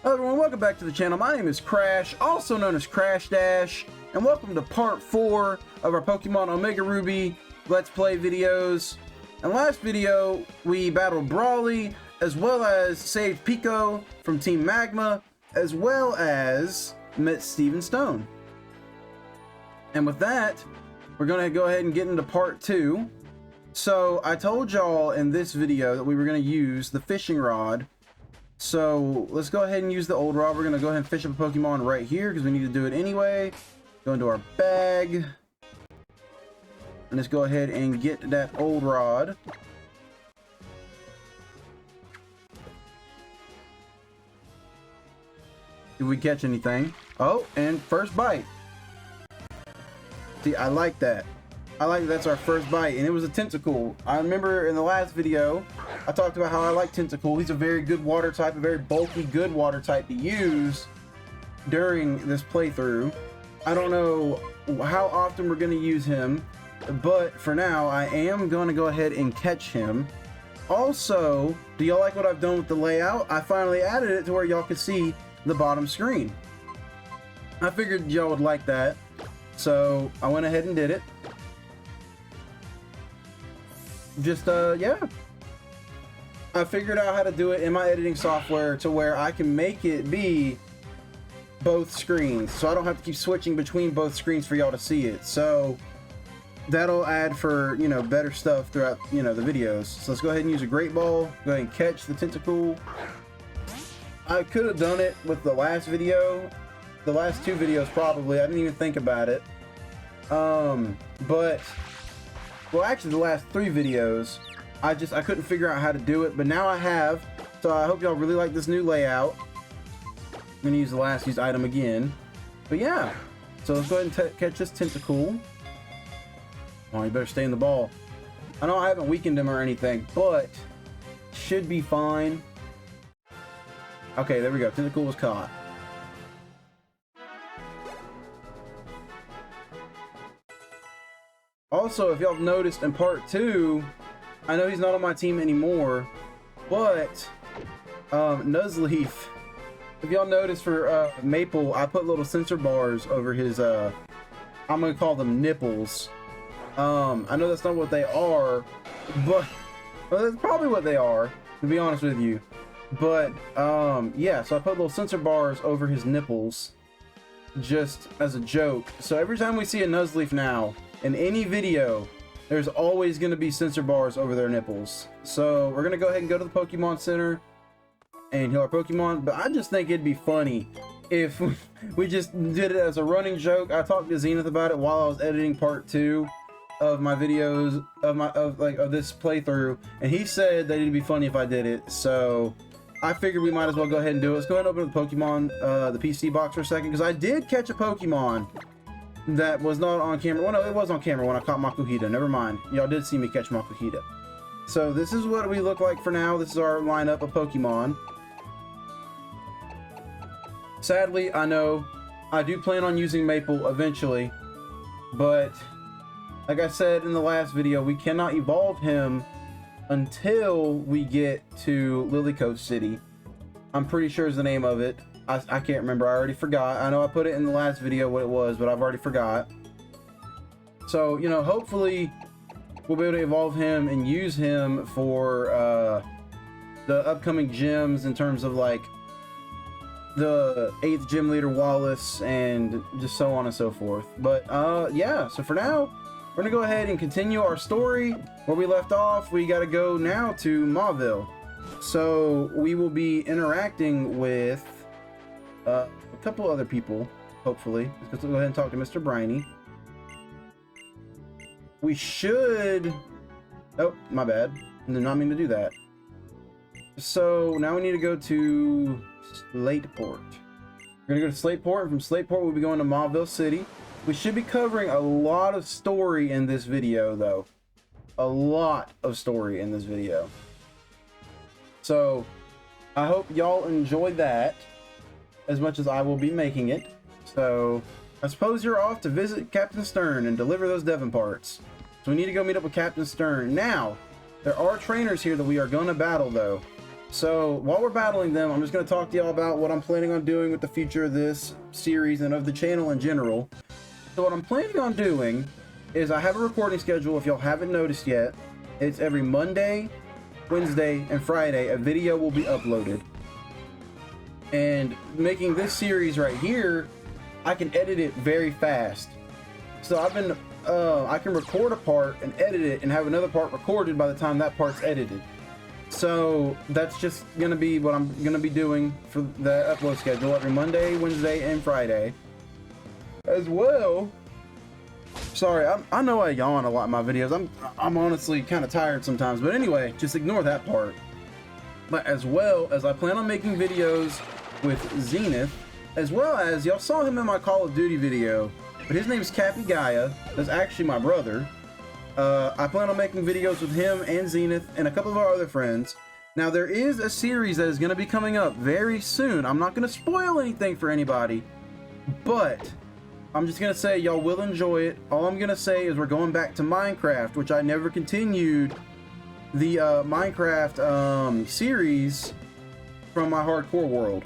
Hello everyone, welcome back to the channel. My name is Crash, also known as Crash Dash, and welcome to part 4 of our Pokemon Omega Ruby Let's Play videos. In the last video, we battled Brawly, as well as saved Pico from Team Magma, as well as met Steven Stone. And with that, we're going to go ahead and get into part 2. So, I told y'all in this video that we were going to use the fishing rod. So let's go ahead and use the old rod. We're going to go ahead and fish up a Pokemon right here because we need to do it anyway. Go into our bag. And let's go ahead and get that old rod. Did we catch anything? Oh, and first bite. See, I like that. I like that's our first bite, and it was a Tentacool. I remember in the last video, I talked about how I like Tentacool. He's a very good water type, a very bulky, good water type to use during this playthrough. I don't know how often we're going to use him, but for now, I am going to go ahead and catch him. Also, do y'all like what I've done with the layout? I finally added it to where y'all can see the bottom screen. I figured y'all would like that, so I went ahead and did it. Just yeah, I figured out how to do it in my editing software to where I can make it be both screens, so I don't have to keep switching between both screens for y'all to see it. So that'll add for, you know, better stuff throughout, you know, the videos. So let's go ahead and use a Great Ball. Go ahead and catch the Tentacool. I could have done it with the last video, the last 2 videos probably. I didn't even think about it. But well, actually the last 3 videos, I couldn't figure out how to do it, but now I have. So I hope y'all really like this new layout. I'm gonna use the last used item again. But yeah, so let's go ahead and catch this Tentacool. Oh, you better stay in the ball. I know I haven't weakened him or anything, but should be fine. Okay, there we go. Tentacool was caught. Also, if y'all have noticed in part 2, I know he's not on my team anymore, but Nuzleaf, if y'all notice for Maple, I put little sensor bars over his, I'm going to call them nipples. I know that's not what they are, but well, that's probably what they are, to be honest with you. But yeah, so I put little sensor bars over his nipples just as a joke. So every time we see a Nuzleaf now, in any video, there's always going to be sensor bars over their nipples. So we're going to go ahead and go to the Pokemon Center and heal our Pokemon. But I just think it'd be funny if we just did it as a running joke. I talked to Zenith about it while I was editing part 2 of my videos of this playthrough, and he said that it'd be funny if I did it. So I figured we might as well go ahead and do it. Let's go ahead and open the Pokemon, the PC box for a second, because I did catch a Pokemon that was not on camera. Well, no, it was on camera when I caught Makuhita. Never mind. Y'all did see me catch Makuhita. So this is what we look like for now. This is our lineup of Pokemon. Sadly, I know I do plan on using Maple eventually, but like I said in the last video, we cannot evolve him until we get to Lily Coast City. I'm pretty sure is the name of it. I can't remember. I already forgot. I know I put it in the last video what it was, but I've already forgot. So, you know, hopefully we'll be able to evolve him and use him for the upcoming gyms in terms of like the 8th gym leader Wallace and just so on and so forth. But yeah, so for now, we're gonna go ahead and continue our story where we left off. We gotta go now to Mauville. So we will be interacting with a couple other people, hopefully. Let's go ahead and talk to Mr. Briny. We should... Oh, my bad. I did not mean to do that. So now we need to go to Slateport. We're going to go to Slateport, and from Slateport we'll be going to Mauville City. We should be covering a lot of story in this video, though. A lot of story in this video. So, I hope y'all enjoy that as much as I will be making it. So, I suppose you're off to visit Captain Stern and deliver those Devon parts. So we need to go meet up with Captain Stern. Now, there are trainers here that we are going to battle, though. So while we're battling them, I'm just going to talk to y'all about what I'm planning on doing with the future of this series and of the channel in general. So what I'm planning on doing is I have a recording schedule, if y'all haven't noticed yet. It's every Monday, Wednesday, and Friday a video will be uploaded. And making this series right here, I can edit it very fast. So I can record a part and edit it and have another part recorded by the time that part's edited. So that's just gonna be what I'm gonna be doing for the upload schedule every Monday, Wednesday, and Friday. As well, sorry, I know I yawn a lot in my videos. I'm honestly kind of tired sometimes, but anyway, just ignore that part. But as well as I plan on making videos with Zenith, as well as y'all saw him in my Call of Duty video, but his name's Cappy Gaia. That's actually my brother. I plan on making videos with him and Zenith and a couple of our other friends. Now there is a series that is going to be coming up very soon. I'm not going to spoil anything for anybody, but I'm just going to say y'all will enjoy it. All I'm going to say is we're going back to Minecraft, which I never continued the Minecraft series from my hardcore world.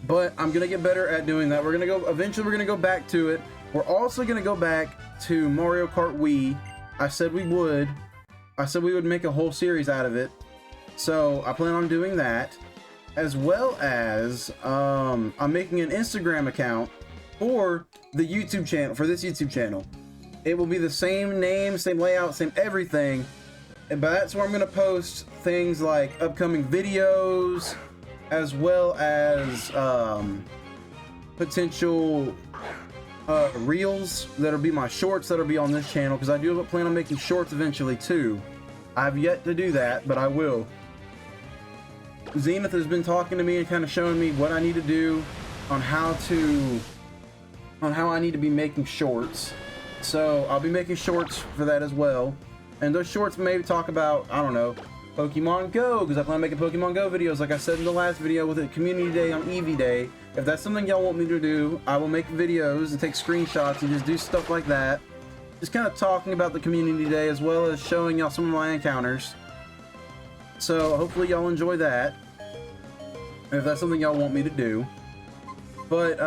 But I'm going to get better at doing that. Eventually we're going to go back to it. We're also going to go back to Mario Kart Wii. I said we would make a whole series out of it. So I plan on doing that. As well as I'm making an Instagram account for the YouTube channel, for this YouTube channel. It will be the same name, same layout, same everything. But that's where I'm going to post things like upcoming videos, as well as potential reels that'll be my shorts that'll be on this channel, because I do plan on making shorts eventually too. I've yet to do that, but I will. Zenith has been talking to me and kind of showing me what I need to do on how I need to be making shorts. So I'll be making shorts for that as well, and those shorts maybe talk about, I don't know, Pokemon Go, because I plan on making Pokemon Go videos like I said in the last video with a community day on Eevee Day. If that's something y'all want me to do, I will make videos and take screenshots and just do stuff like that. Just kind of talking about the community day as well as showing y'all some of my encounters. So hopefully y'all enjoy that, if that's something y'all want me to do. But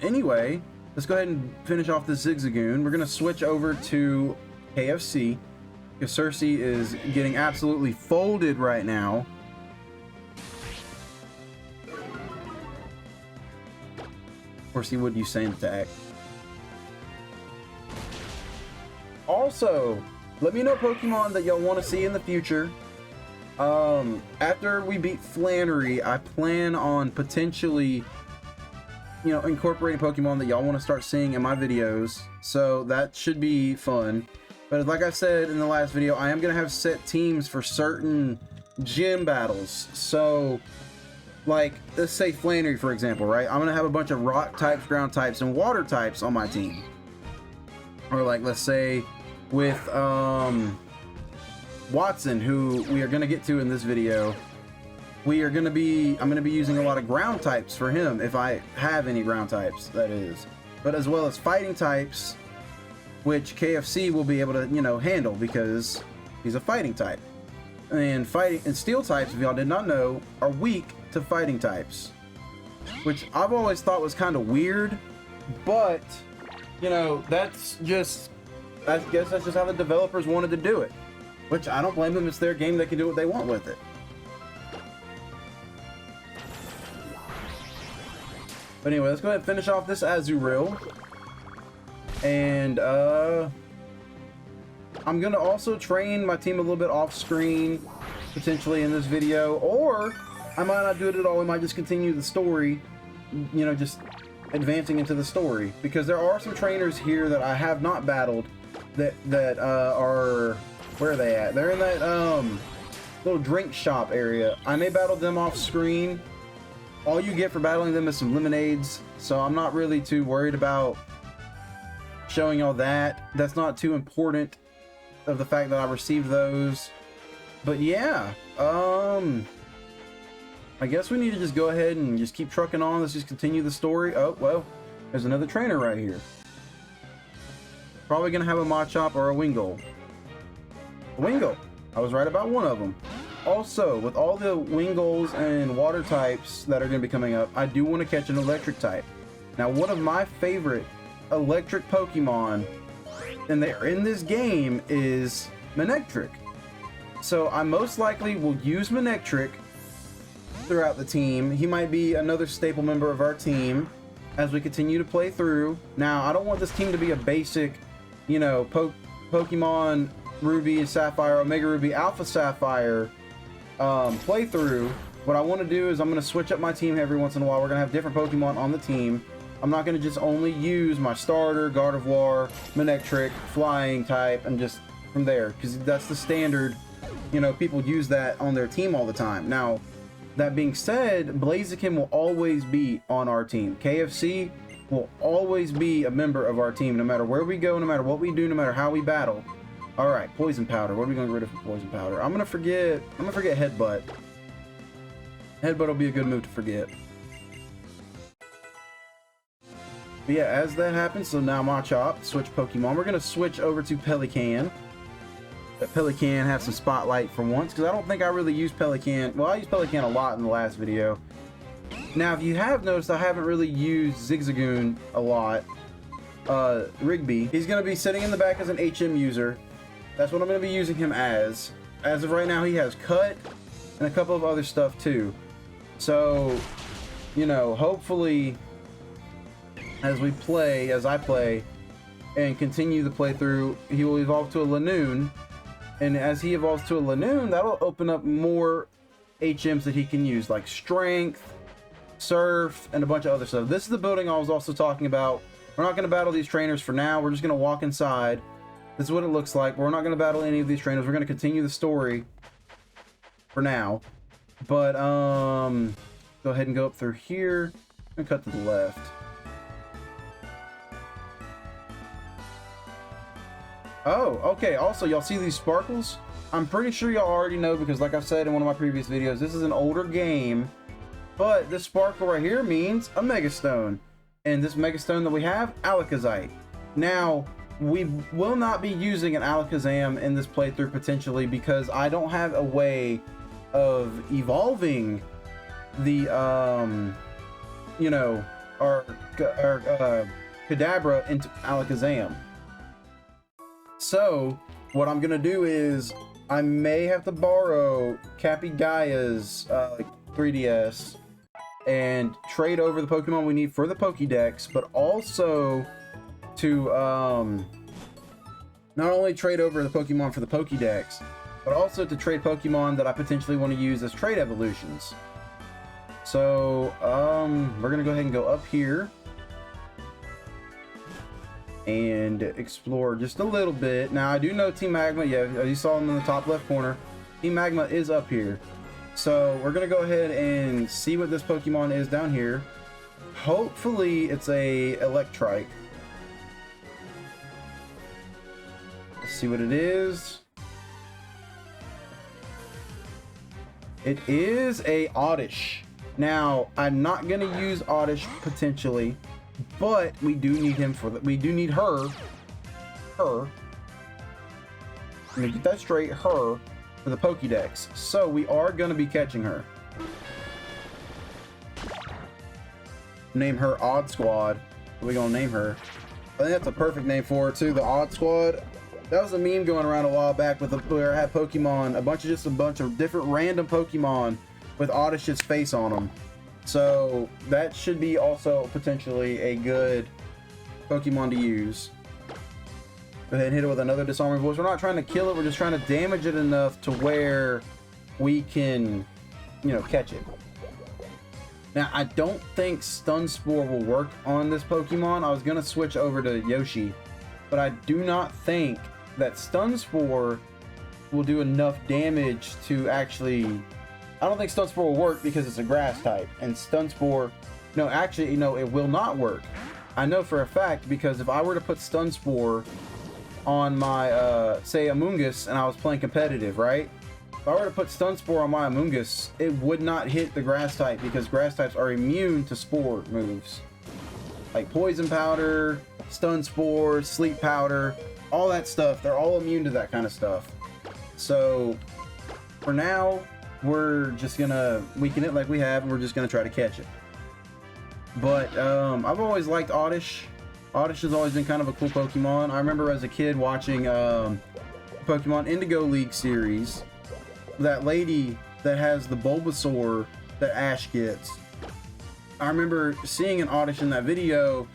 anyway, let's go ahead and finish off this Zigzagoon. We're going to switch over to KFC. Because Cersei is getting absolutely folded right now. Of course, he would use sand attack. Also, let me know Pokemon that y'all want to see in the future. After we beat Flannery, I plan on potentially, you know, incorporating Pokemon that y'all want to start seeing in my videos. So that should be fun. But like I said in the last video, I am going to have set teams for certain gym battles. So, like, let's say Flannery, for example, right? I'm going to have a bunch of rock types, ground types, and water types on my team. Or like, let's say with Watson, who we are going to get to in this video. I'm going to be using a lot of ground types for him, if I have any ground types, that is. But as well as fighting types, which KFC will be able to, you know, handle because he's a fighting type. And steel types, if y'all did not know, are weak to fighting types, which I've always thought was kind of weird, but you know, I guess that's just how the developers wanted to do it, which I don't blame them. It's their game, they can do what they want with it. But anyway, let's go ahead and finish off this Azurill. And I'm gonna also train my team a little bit off screen, potentially in this video, or I might not do it at all. We might just continue the story, you know, just advancing into the story, because there are some trainers here that I have not battled that are, where are they at? They're in that little drink shop area. I may battle them off screen. All you get for battling them is some lemonades, so I'm not really too worried about showing y'all that. That's not too important of the fact that I received those. But yeah, I guess we need to just go ahead and just keep trucking on. Let's just continue the story. Oh, well, there's another trainer right here. Probably gonna have a Machop or a Wingull. A Wingull. I was right about one of them. Also, with all the Wingulls and water types that are going to be coming up, I do want to catch an electric type. Now, one of my favorite electric Pokemon, and they're in this game, is Manectric. So I most likely will use Manectric throughout the team. He might be another staple member of our team as we continue to play through. Now, I don't want this team to be a basic, you know, Pokemon Ruby and Sapphire, Omega Ruby, Alpha Sapphire playthrough. What I want to do is I'm going to switch up my team every once in a while. We're going to have different Pokemon on the team. I'm not going to just only use my starter, Gardevoir, Manectric, Flying type, and just from there, because that's the standard. You know, people use that on their team all the time. Now, that being said, Blaziken will always be on our team. KFC will always be a member of our team, no matter where we go, no matter what we do, no matter how we battle. All right, Poison Powder. What are we going to get rid of for Poison Powder? I'm gonna forget Headbutt. Headbutt will be a good move to forget. But yeah, as that happens, so now Machop, switch Pokemon. We're gonna switch over to Pelican. Let Pelican have some spotlight for once, because I don't think I really used Pelican. Well, I used Pelican a lot in the last video. Now, if you have noticed, I haven't really used Zigzagoon a lot. Rigby. He's going to be sitting in the back as an HM user. That's what I'm going to be using him as. As of right now, he has Cut and a couple of other stuff too. So, you know, hopefully, as I play, and continue the playthrough, he will evolve to a Lanoon. And as he evolves to a Lanoon, that'll open up more HMs that he can use, like Strength, Surf, and a bunch of other stuff. This is the building I was also talking about. We're not going to battle these trainers for now. We're just going to walk inside. This is what it looks like. We're not going to battle any of these trainers. We're going to continue the story for now. But, go ahead and go up through here and cut to the left. Oh, okay. Also, y'all see these sparkles? I'm pretty sure y'all already know, because like I've said in one of my previous videos, this is an older game. But this sparkle right here means a Megastone. And this Megastone that we have, Alakazam. Now, we will not be using an Alakazam in this playthrough potentially, because I don't have a way of evolving the, you know, our Kadabra into Alakazam. So, what I'm going to do is, I may have to borrow Cappy Gaia's 3DS and trade over the Pokemon we need for the Pokédex, but also to not only trade over the Pokemon for the Pokédex, but also to trade Pokemon that I potentially want to use as trade evolutions. So, we're going to go ahead and go up here and explore just a little bit. Now, I do know Team Magma, yeah, you saw him in the top left corner. Team Magma is up here. So, we're going to go ahead and see what this Pokemon is down here. Hopefully, it's a Electrike. Let's see what it is. It is a Oddish. Now, I'm not going to use Oddish potentially, but we do need him for the, we do need her. Let me get that straight. Her for the Pokédex. So we are going to be catching her. Name her Odd Squad. What are we going to name her? I think that's a perfect name for her too. The Odd Squad. That was a meme going around a while back with where I had Pokemon, a bunch of different random Pokemon with Oddish's face on them. So that should be also potentially a good Pokemon to use. Go ahead and hit it with another Disarming Voice. We're not trying to kill it, we're just trying to damage it enough to where we can, you know, catch it. Now, I don't think Stun Spore will work on this Pokemon. I was going to switch over to Yoshi, but I do not think that Stun Spore will do enough damage to actually... I don't think Stun Spore will work because it's a grass type, and Stun Spore, no, actually, you know, it will not work. I know for a fact, because if I were to put Stun Spore on my, say, Amoonguss, and I was playing competitive, right? If I were to put Stun Spore on my Amoonguss, it would not hit the grass type, because grass types are immune to Spore moves. Like Poison Powder, Stun Spore, Sleep Powder, all that stuff, they're all immune to that kind of stuff. So... for now, we're just gonna weaken it like we have, and we're just gonna try to catch it. But I've always liked Oddish. Oddish has always been kind of a cool Pokemon. I remember as a kid watching Pokemon Indigo League series. That lady that has the Bulbasaur that Ash gets. I remember seeing an Oddish in that video,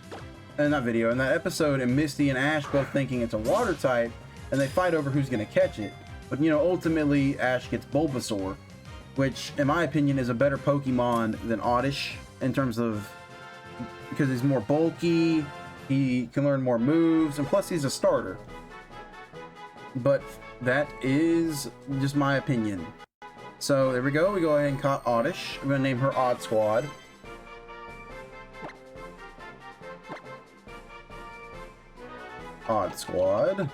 in that episode, and Misty and Ash both thinking it's a water type, and they fight over who's gonna catch it. But you know, ultimately Ash gets Bulbasaur, which in my opinion is a better Pokemon than Oddish in terms of, because he's more bulky, he can learn more moves, and plus he's a starter. But that is just my opinion. So there we go, we go ahead and caught Oddish. I'm gonna name her Odd Squad. Odd Squad.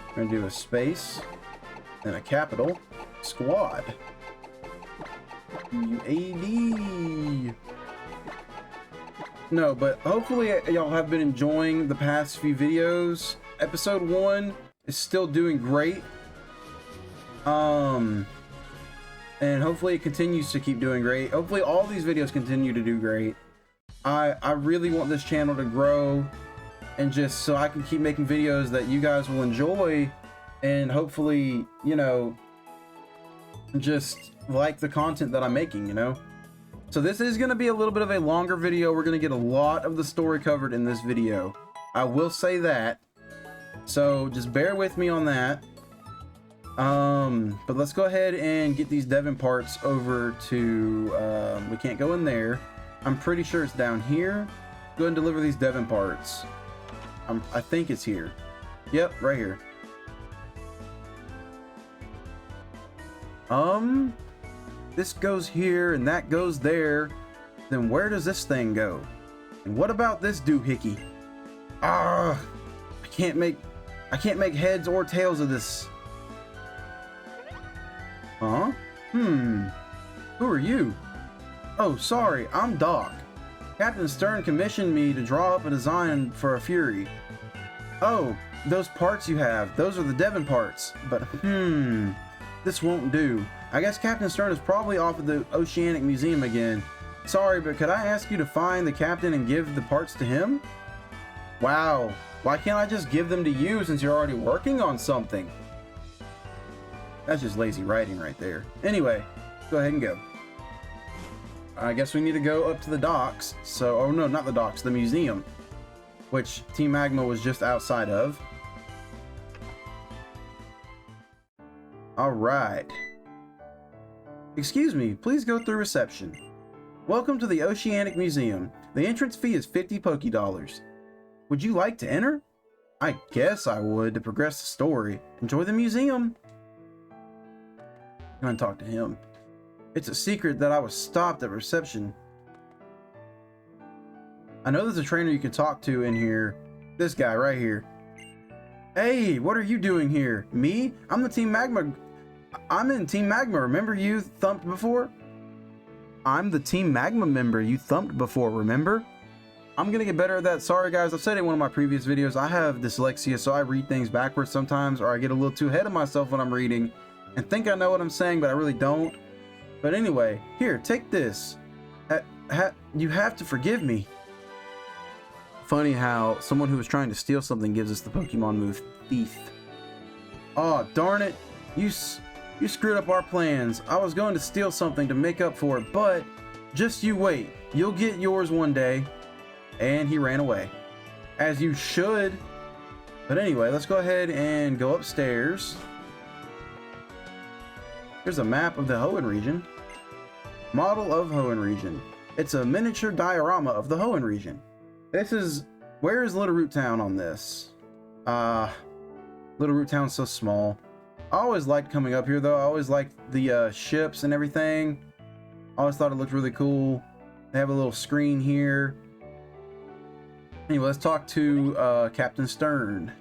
We're gonna do a space and a capital Squad. UAD. No, but hopefully y'all have been enjoying the past few videos. Episode 1 is still doing great. And hopefully it continues to keep doing great. Hopefully all these videos continue to do great. I really want this channel to grow, and just so I can keep making videos that you guys will enjoy, and hopefully, you know, just like the content that I'm making, you know. So this is going to be a little bit of a longer video. We're going to get a lot of the story covered in this video. I will say that. So just bear with me on that. But let's go ahead and get these Devon parts over to, we can't go in there. I'm pretty sure it's down here. Go ahead and deliver these Devon parts. I think it's here. Yep, right here. This goes here and that goes there. Then where does this thing go? And what about this doohickey? I can't make heads or tails of this. Huh? Who are you? Oh, sorry, I'm Doc. Captain Stern commissioned me to draw up a design for a Fury. Oh, those parts you have, those are the Devon parts. But this won't do. I guess Captain Stern is probably off at the Oceanic Museum again. Sorry, but could I ask you to find the captain and give the parts to him? Wow, why can't I just give them to you since you're already working on something? That's just lazy writing right there. Anyway, go ahead and go. I guess we need to go up to the docks. So, oh no, not the docks, the museum, which Team Magma was just outside of. All right. Excuse me, please go through reception. Welcome to the Oceanic Museum. The entrance fee is 50 Poké-Dollars. Would you like to enter? I guess I would to progress the story. Enjoy the museum. I'm gonna talk to him. It's a secret that I was stopped at reception. I know there's a trainer you can talk to in here. This guy right here. Hey, what are you doing here? Me? I'm the Team Magma. I'm in Team Magma. Remember you thumped before? I'm the Team Magma member you thumped before, remember? I'm gonna get better at that. Sorry guys, I've said it in one of my previous videos. I have dyslexia, so I read things backwards sometimes, or I get a little too ahead of myself when I'm reading and think I know what I'm saying, but I really don't. But anyway, here, take this. You have to forgive me. Funny how someone who was trying to steal something gives us the Pokemon move Thief. Oh, darn it. You screwed up our plans. I was going to steal something to make up for it, but just you wait. You'll get yours one day. And he ran away. As you should. But anyway, let's go ahead and go upstairs. Here's a map of the Hoenn region. Model of Hoenn region. It's a miniature diorama of the Hoenn region. This is, where is Little Root Town on this? Little Root Town's so small. I always liked coming up here though. I always liked the ships and everything. I always thought it looked really cool. They have a little screen here. Anyway, let's talk to Captain Stern.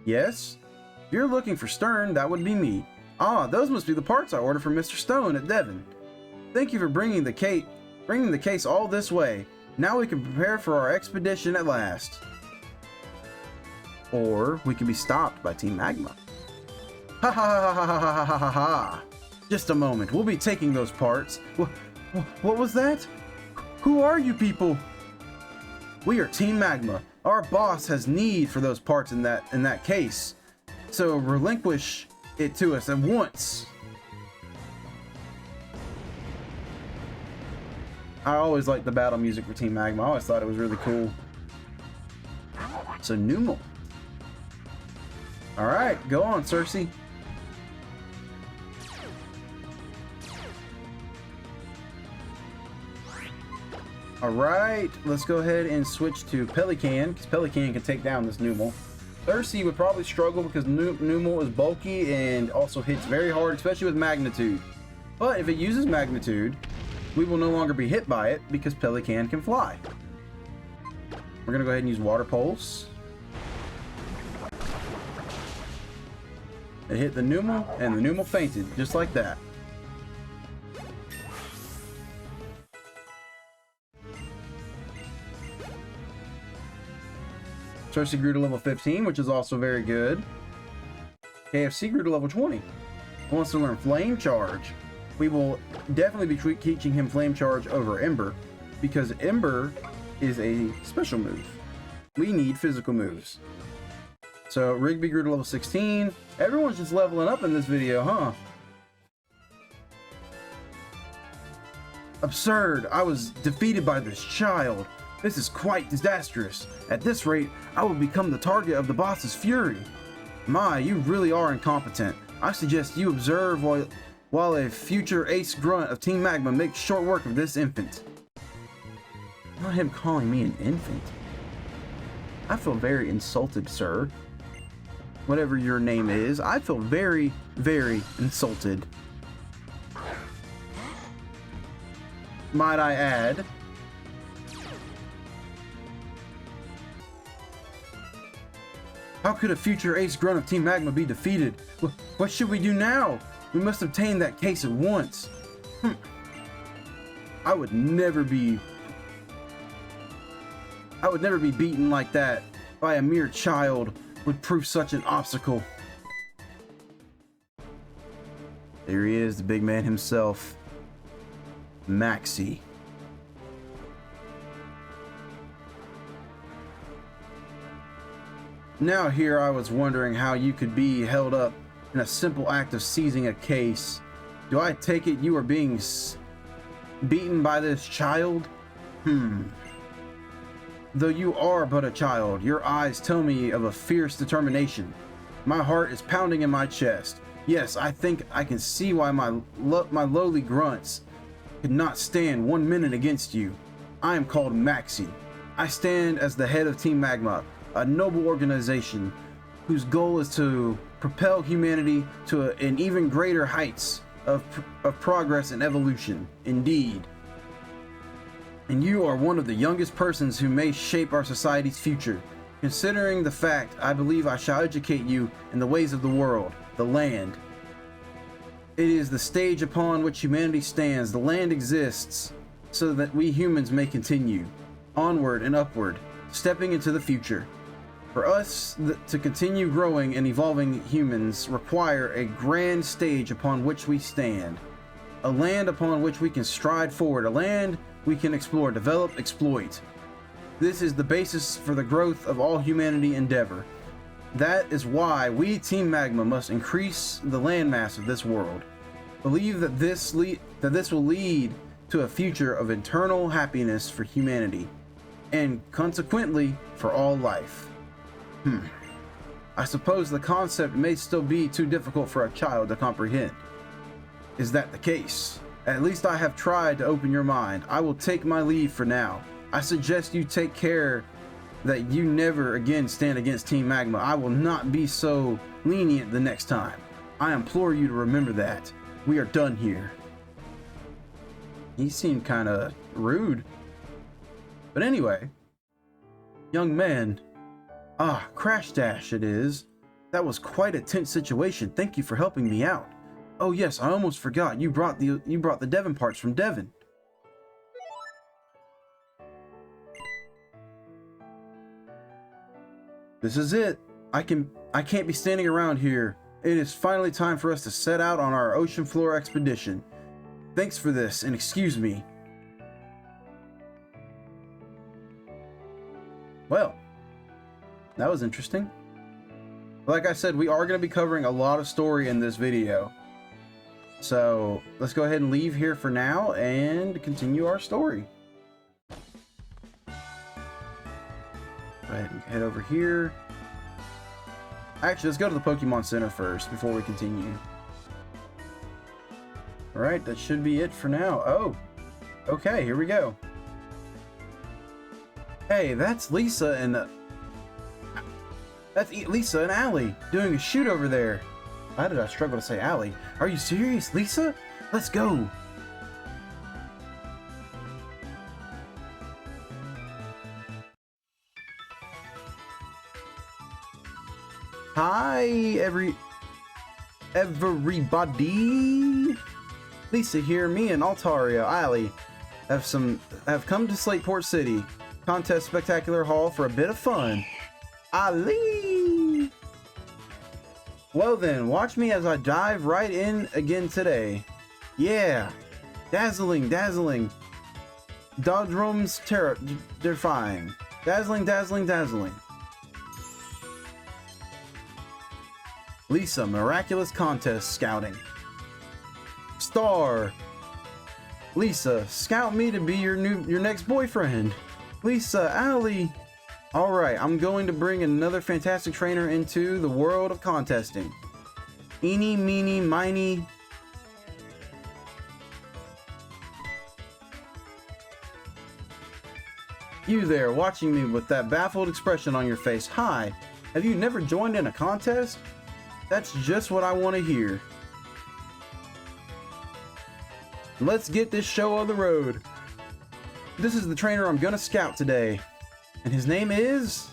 Yes? If you're looking for Stern, that would be me. Ah, those must be the parts I ordered from Mr. Stone at Devon. Thank you for bringing the case all this way. Now we can prepare for our expedition at last. or we can be stopped by Team Magma. Ha ha ha ha ha ha ha ha ha. Just a moment, we'll be taking those parts. What was that? Who are you people? We are Team Magma. Our boss has need for those parts in that case. So relinquish it to us at once. I always liked the battle music for Team Magma. I always thought it was really cool. So Numel. Alright, go on, Cersei. Alright, let's go ahead and switch to Pelican, because Pelican can take down this Numel. Cersei would probably struggle because Numel is bulky and also hits very hard, especially with Magnitude. But if it uses Magnitude, we will no longer be hit by it because Pelican can fly. We're going to go ahead and use Water Pulse. It hit the Numel, and the Numel fainted, just like that. Cersei grew to level 15, which is also very good. KFC grew to level 20. He wants to learn Flame Charge. We will definitely be teaching him Flame Charge over Ember, because Ember is a special move. We need physical moves. So Rigby grew to level 16. Everyone's just leveling up in this video, huh? Absurd! I was defeated by this child. This is quite disastrous. At this rate, I will become the target of the boss's fury. My, you really are incompetent. I suggest you observe while a future ace grunt of Team Magma makes short work of this infant. Not him calling me an infant. I feel very insulted, sir. Whatever your name is, I feel very, very insulted. Might I add. How could a future ace grunt of Team Magma be defeated? What should we do now? We must obtain that case at once. I would never be beaten like that by a mere child would prove such an obstacle. There he is, the big man himself, Maxie. Now here I was wondering how you could be held up in a simple act of seizing a case. Do I take it you are being beaten by this child? Though you are but a child, your eyes tell me of a fierce determination. My heart is pounding in my chest. Yes, I think I can see why my lowly grunts could not stand 1 minute against you. I am called Maxie. I stand as the head of Team Magma, a noble organization whose goal is to propel humanity to an even greater heights of progress and evolution. Indeed. And you are one of the youngest persons who may shape our society's future. Considering the fact, I believe I shall educate you in the ways of the world, the land. It is the stage upon which humanity stands. The land exists so that we humans may continue onward and upward, stepping into the future. For us to continue growing and evolving, humans require a grand stage upon which we stand. A land upon which we can stride forward. A land we can explore, develop, exploit. This is the basis for the growth of all humanity endeavor. That is why we, Team Magma, must increase the landmass of this world. Believe that this will lead to a future of eternal happiness for humanity, and consequently for all life. I suppose the concept may still be too difficult for a child to comprehend. Is that the case? At least I have tried to open your mind. I will take my leave for now. I suggest you take care that you never again stand against Team Magma. I will not be so lenient the next time. I implore you to remember that. We are done here. He seemed kind of rude. But anyway, young man. Crash Dash it is. That was quite a tense situation. Thank you for helping me out. Oh yes, I almost forgot. You brought the Devon parts from Devon. This is it. I can't be standing around here. It is finally time for us to set out on our ocean floor expedition. Thanks for this, and excuse me. Well, that was interesting. Like I said, we are going to be covering a lot of story in this video. So let's go ahead and leave here for now and continue our story. Go ahead and head over here. Actually, let's go to the Pokemon Center first before we continue. Alright, that should be it for now. Oh, okay, here we go. Hey, that's Lisa and Lisa and Allie doing a shoot over there. Why did I struggle to say Allie? Are you serious, Lisa? Let's go. Hi, everybody. Lisa here. Me and Altaria, Allie, have come to Slateport City Contest Spectacular Hall for a bit of fun. Ali. Well then, watch me as I dive right in again today. Yeah, dazzling, dazzling. Dodrum's terrifying. Dazzling, dazzling, dazzling. Lisa, miraculous contest scouting. Star. Lisa, scout me to be your next boyfriend. Lisa, Allie. Alright, I'm going to bring another fantastic trainer into the world of contesting. Eeny, meeny, miny. You there, watching me with that baffled expression on your face. Hi, have you never joined in a contest? That's just what I want to hear. Let's get this show on the road. This is the trainer I'm gonna scout today, and his name is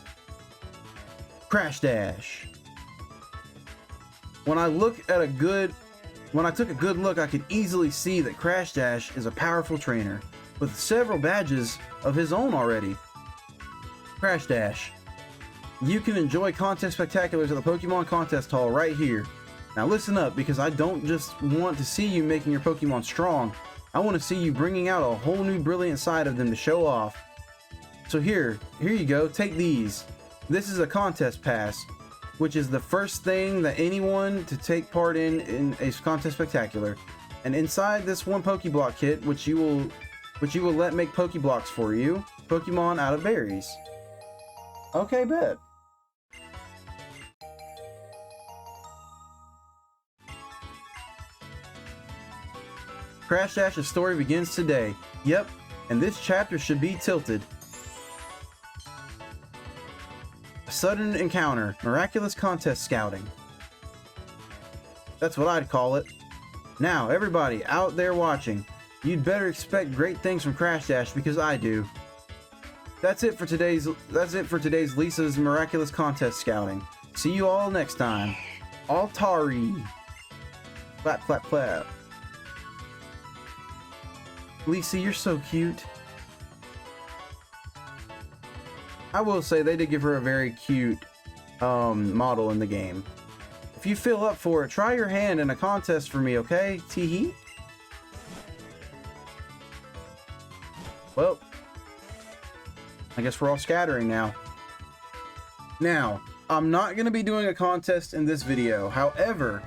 Crash Dash. When I took a good look, I could easily see that Crash Dash is a powerful trainer with several badges of his own already. Crash Dash. You can enjoy contest spectaculars at the Pokemon Contest Hall right here. Now listen up, because I don't just want to see you making your Pokemon strong. I want to see you bringing out a whole new brilliant side of them to show off. So here you go, take these. This is a contest pass, which is the first thing that anyone to take part in a contest spectacular. And inside this one Pokeblock kit, which you will let make Pokeblocks for you, Pokemon out of berries. Okay, bet. Crash Dash's story begins today. Yep, and this chapter should be tilted. A sudden encounter, miraculous contest scouting. That's what I'd call it. Now, everybody out there watching, you'd better expect great things from Crash Dash, because I do. That's it for today's Lisa's miraculous contest scouting. See you all next time. Altari. Clap, clap, clap. Lisa, you're so cute. I will say they did give her a very cute model in the game. If you feel up for it, try your hand in a contest for me, okay? Teehee. Well, I guess we're all scattering now. Now, I'm not going to be doing a contest in this video. However,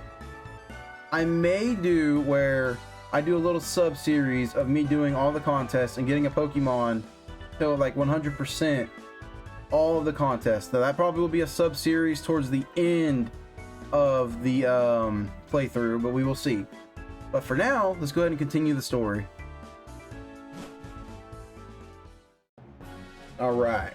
I may do where I do a little sub-series of me doing all the contests and getting a Pokemon to like 100% all of the contests. Now, that probably will be a sub-series towards the end of the playthrough, but we will see. But for now, let's go ahead and continue the story. All right.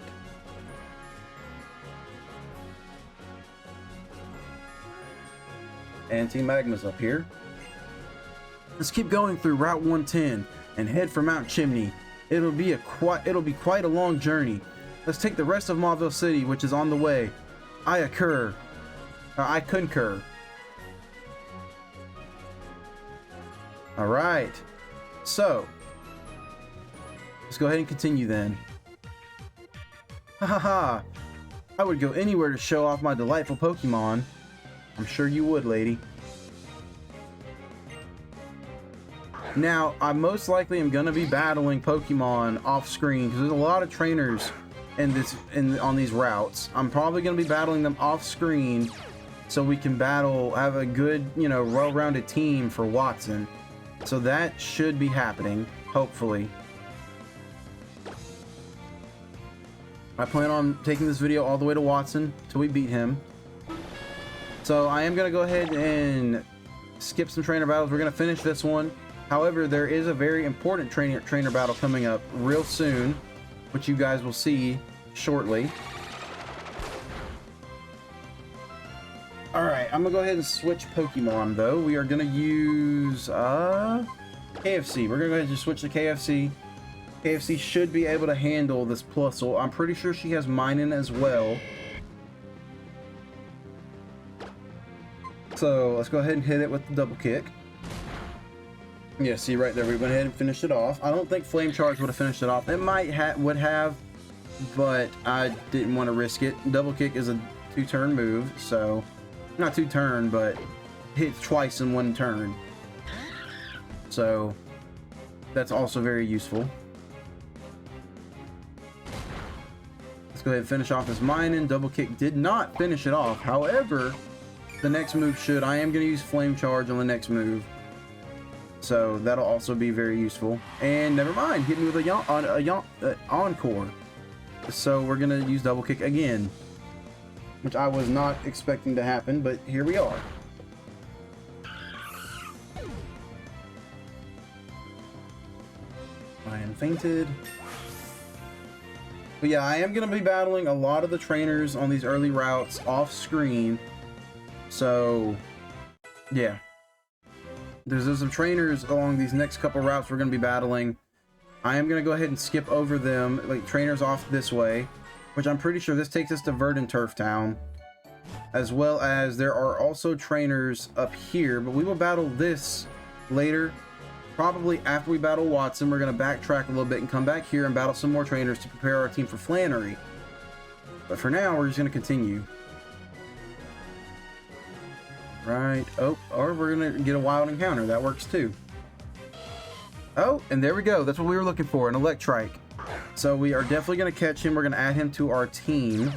And Team Magma's up here. Let's keep going through Route 110 and head for Mount Chimney. It'll be quite a long journey. Let's take the rest of Mauville City, which is on the way. I concur. All right. So, let's go ahead and continue then. Ha ha ha. I would go anywhere to show off my delightful Pokemon. I'm sure you would, lady. Now, I most likely am going to be battling Pokemon off screen because there's a lot of trainers on these routes. I'm probably going to be battling them off screen so we can have a good, you know, well-rounded team for Watson. So that should be happening, hopefully. I plan on taking this video all the way to Watson till we beat him. So I am going to go ahead and skip some trainer battles. We're going to finish this one. However, there is a very important trainer battle coming up real soon, which you guys will see shortly. Alright, I'm going to go ahead and switch Pokemon, though. We are going to use KFC. We're going to go ahead and just switch to KFC. KFC should be able to handle this Plusle. I'm pretty sure she has Minun as well. So, let's go ahead and hit it with the double kick. Yeah, see right there, we went ahead and finished it off. I don't think Flame Charge would have finished it off. It would have, but I didn't want to risk it. Double kick is a 2-turn move, so not 2-turn, but hits twice in 1 turn. So that's also very useful. Let's go ahead and finish off this Minun. Double kick did not finish it off. However, the next move should. I am going to use Flame Charge on the next move. So that'll also be very useful. And never mind, hit me with a Encore. So we're gonna use double kick again, which I was not expecting to happen, but here we are. I am fainted. But yeah, I am gonna be battling a lot of the trainers on these early routes off screen. So yeah. There's some trainers along these next couple routes we're going to be battling. I am going to go ahead and skip over them, like trainers off this way, which I'm pretty sure this takes us to Verdant Turf Town. As well as there are also trainers up here, but we will battle this later. Probably after we battle Watson, we're going to backtrack a little bit and come back here and battle some more trainers to prepare our team for Flannery. But for now, we're just going to continue. Right. Oh, or we're gonna get a wild encounter. That works too. Oh, and there we go. That's what we were looking for, an Electrike. So we are definitely gonna catch him. We're gonna add him to our team.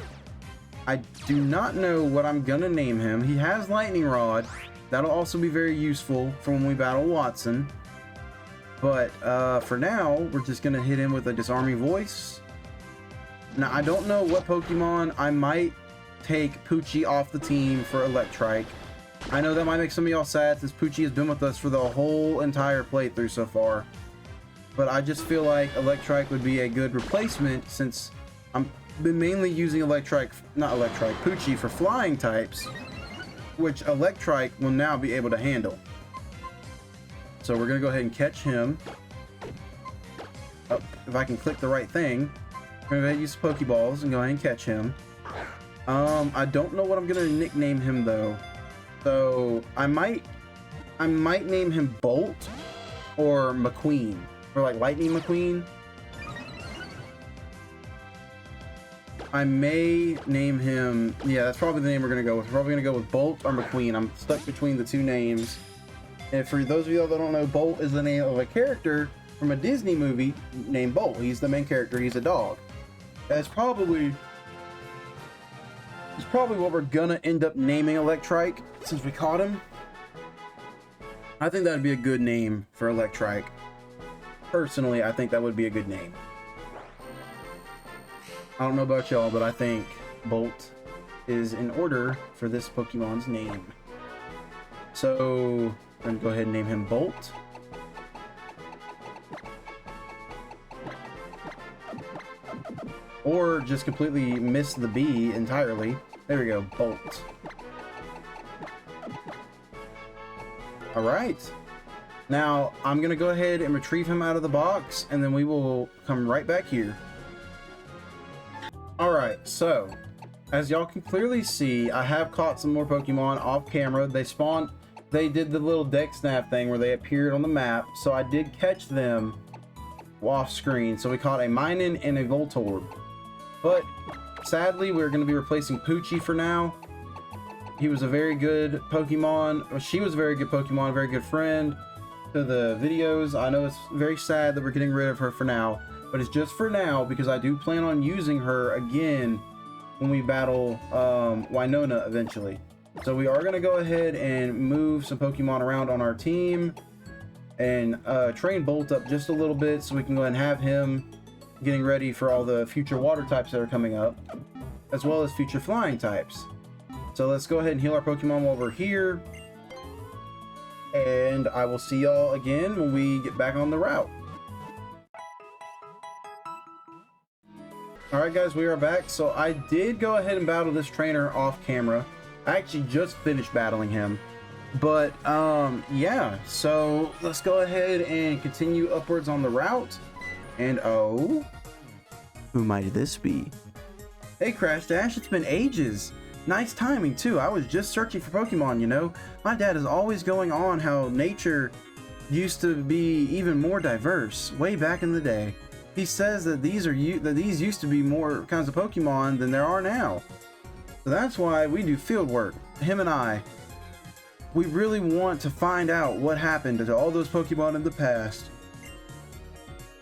I do not know what I'm gonna name him. He has Lightning Rod. That'll also be very useful for when we battle Watson. But for now, we're just gonna hit him with a Disarming Voice. Now, I don't know what Pokemon. I might take Poochie off the team for Electrike. I know that might make some of y'all sad since Poochie has been with us for the whole entire playthrough so far. But I just feel like Electrike would be a good replacement since I've been mainly using Poochie for flying types, which Electrike will now be able to handle. So we're going to go ahead and catch him. Oh, if I can click the right thing. I'm going to go ahead and use Pokeballs and go ahead and catch him. I don't know what I'm going to nickname him though. So I might name him Bolt or McQueen, or like Lightning McQueen. I may name him, yeah, that's probably the name we're gonna go with. We're probably gonna go with Bolt or McQueen. I'm stuck between the two names. And for those of you that don't know, Bolt is the name of a character from a Disney movie named Bolt. He's the main character. He's a dog. That's probably what we're gonna end up naming Electrike since we caught him. I think that'd be a good name for Electrike. Personally, I think that would be a good name. I don't know about y'all, but I think Bolt is in order for this Pokemon's name. So I'm gonna go ahead and name him Bolt. Or just completely miss the B entirely. There we go, Bolt. Alright. Now, I'm going to go ahead and retrieve him out of the box, and then we will come right back here. Alright, so, as y'all can clearly see, I have caught some more Pokemon off camera. They did the little deck snap thing where they appeared on the map, so I did catch them off screen. So we caught a Minun and a Voltorb. But Sadly, we're going to be replacing Poochie for now. He was a very good Pokemon. Or she was a very good Pokemon, a very good friend to the videos. I know it's very sad that we're getting rid of her for now, but it's just for now because I do plan on using her again when we battle Winona eventually. So we are going to go ahead and move some Pokemon around on our team and train Bolt up just a little bit so we can go ahead and have him getting ready for all the future water types that are coming up, as well as future flying types. So let's go ahead and heal our Pokemon while we're here, and I will see y'all again when we get back on the route. Alright guys, we are back. So I did go ahead and battle this trainer off camera. I actually just finished battling him. But yeah, so let's go ahead and continue upwards on the route. And oh, who might this be? Hey Crash Dash, it's been ages. Nice timing too. I was just searching for Pokemon, you know. My dad is always going on how nature used to be even more diverse way back in the day. He says that these used to be more kinds of Pokemon than there are now. So that's why we do field work. Him and I. We really want to find out what happened to all those Pokemon in the past.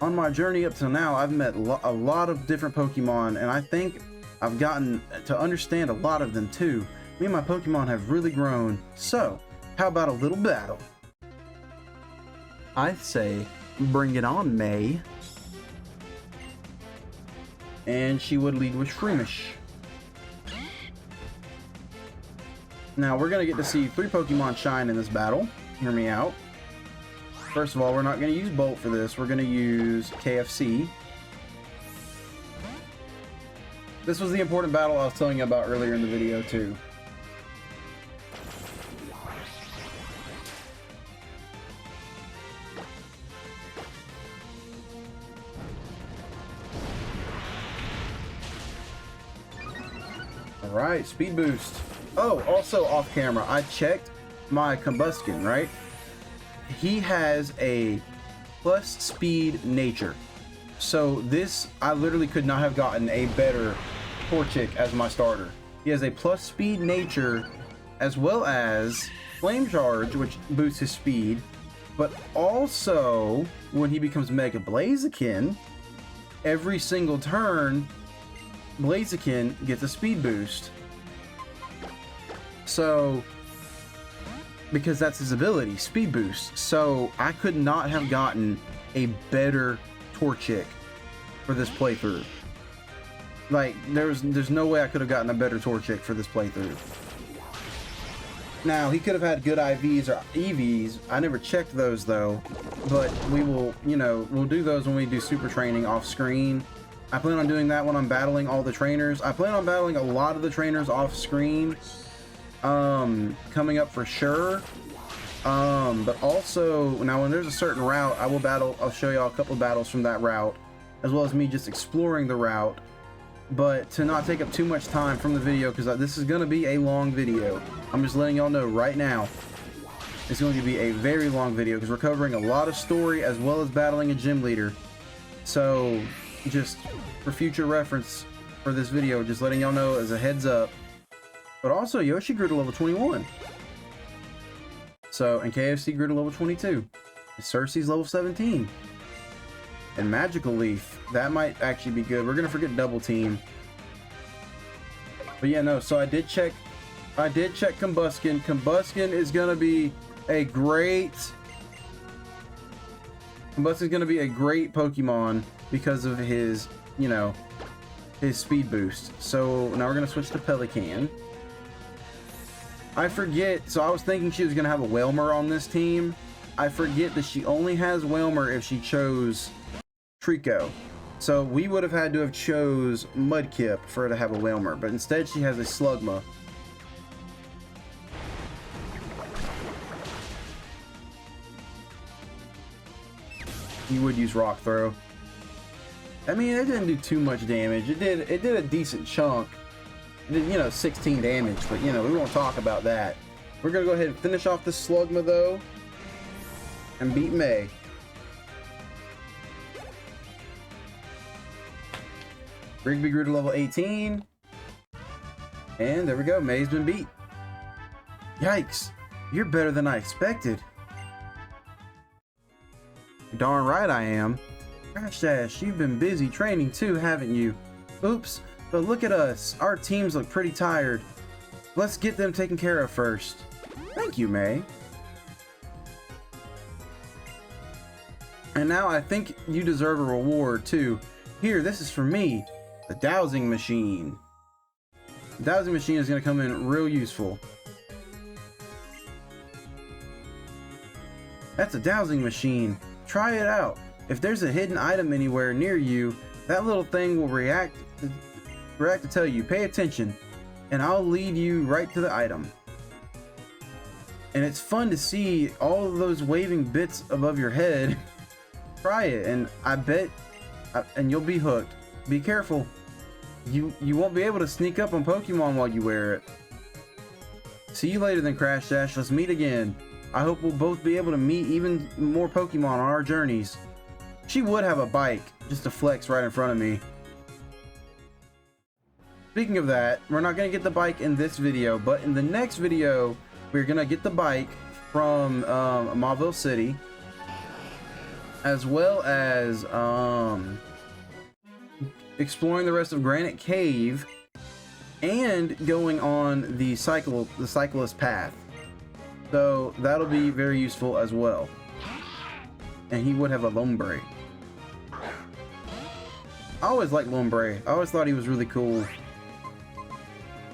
On my journey up till now, I've met a lot of different Pokemon, and I think I've gotten to understand a lot of them too. Me and my Pokemon have really grown. So, how about a little battle? I say, bring it on, May. And she would lead with Shroomish. Now, we're going to get to see 3 Pokemon shine in this battle. Hear me out. First of all, we're not going to use Bolt for this. We're going to use KFC. This was the important battle I was telling you about earlier in the video, too. Alright, speed boost. Oh, also off camera, I checked my Combuskin, right? He has a plus speed nature. So this, I literally could not have gotten a better Torchic as my starter. He has a plus speed nature as well as Flame Charge, which boosts his speed. But also, when he becomes Mega Blaziken, every single turn, Blaziken gets a speed boost. So, because that's his ability, speed boost. So I could not have gotten a better Torchic for this playthrough. Like, there's no way I could have gotten a better Torchic for this playthrough. Now, he could have had good IVs or EVs. I never checked those though, but we will, you know, we'll do those when we do super training off screen. I plan on doing that when I'm battling all the trainers. I plan on battling a lot of the trainers off screen coming up for sure. But also, now when there's a certain route, I'll show y'all a couple of battles from that route, as well as me just exploring the route. But to not take up too much time from the video, because this is going to be a long video. I'm just letting y'all know right now. It's going to be a very long video, because we're covering a lot of story, as well as battling a gym leader. So, just for future reference for this video, just letting y'all know as a heads up. But also, Yoshi grew to level 21. So, and KFC grew to level 22. And Cersei's level 17. And Magical Leaf, that might actually be good. We're gonna forget Double Team. But yeah, no, so I did check Combuskin. Combuskin is gonna be a great Pokemon because of his, you know, his speed boost. So now we're gonna switch to Pelican. I forget, so I was thinking she was gonna have a Wailmer on this team. I forget that she only has Wailmer if she chose Trico. So we would have had to have chose Mudkip for her to have a Wailmer, but instead she has a Slugma. You would use Rock Throw. I mean, it didn't do too much damage. It did a decent chunk. It did, you know, 16 damage, but you know, we won't talk about that. We're gonna go ahead and finish off this Slugma though, and beat May. Rigby grew to level 18. And there we go. May's been beat. Yikes. You're better than I expected. Darn right I am. Crash Dash, you've been busy training too, haven't you? Oops, but look at us. Our teams look pretty tired. Let's get them taken care of first. Thank you, May. And now I think you deserve a reward too. Here, this is for me. The dowsing machine. The dowsing machine is going to come in real useful. That's a dowsing machine. Try it out. If there's a hidden item anywhere near you, that little thing will react to tell you, pay attention, and I'll lead you right to the item. And it's fun to see all of those waving bits above your head. Try it, and I bet, and you'll be hooked. Be careful. You won't be able to sneak up on Pokemon while you wear it. See you later then, Crash Dash. Let's meet again. I hope we'll both be able to meet even more Pokemon on our journeys. She would have a bike, just to flex right in front of me. Speaking of that, we're not going to get the bike in this video, but in the next video, we're going to get the bike from Mauville City, as well as exploring the rest of Granite Cave, and going on the cyclist path. So that'll be very useful as well. And he would have a Lombre. I always liked Lombre. I always thought he was really cool.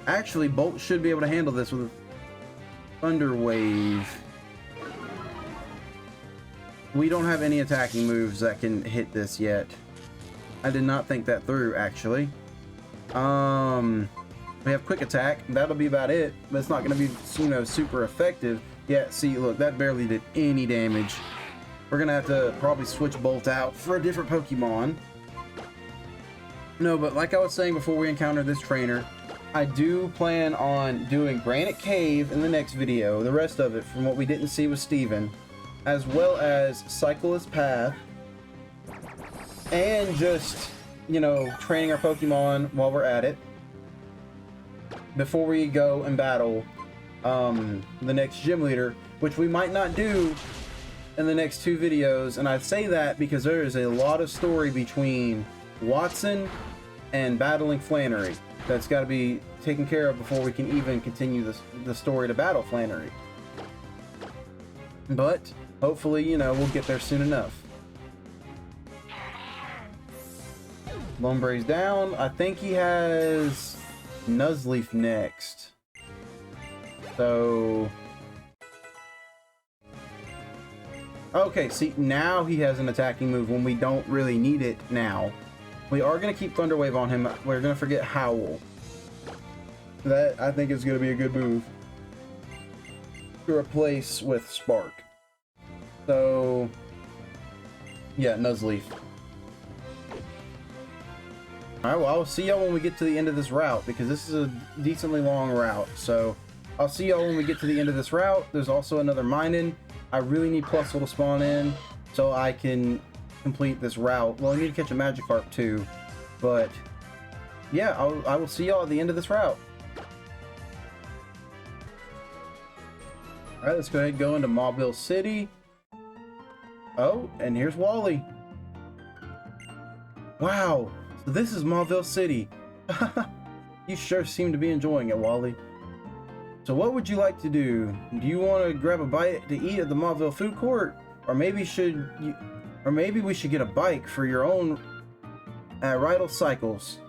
Actually, Bolt should be able to handle this with Thunder Wave. We don't have any attacking moves that can hit this yet. I did not think that through, actually. We have Quick Attack. That'll be about it. But it's not going to be, you know, super effective. Yeah, see, look, that barely did any damage. We're going to have to probably switch Bolt out for a different Pokemon. No, but like I was saying before we encounter this trainer, I do plan on doing Granite Cave in the next video. The rest of it, from what we didn't see with Steven, as well as Cyclist Path, and just, you know, training our Pokemon while we're at it, before we go and battle the next gym leader, which we might not do in the next 2 videos. And I say that because there is a lot of story between Watson and battling Flannery that's got to be taken care of before we can even continue the story to battle Flannery. But hopefully, you know, we'll get there soon enough. Lombre's down. I think he has Nuzleaf next. So... okay, see, now he has an attacking move when we don't really need it now. We are going to keep Thunder Wave on him. We're going to forget Howl. That, I think, is going to be a good move to replace with Spark. So, yeah, Nuzleaf. Alright, well, I'll see y'all when we get to the end of this route, because this is a decently long route. So, I'll see y'all when we get to the end of this route. There's also another Minun. I really need Plusle to spawn in so I can complete this route. Well, I need to catch a Magikarp too. But, yeah, I will see y'all at the end of this route. Alright, let's go ahead and go into Mauville City. Oh, and here's Wally. Wow, so this is Mauville City. You sure seem to be enjoying it, Wally. So what would you like to do? Do you want to grab a bite to eat at the Mauville food court? Or maybe we should get a bike for your own Rydal Cycles.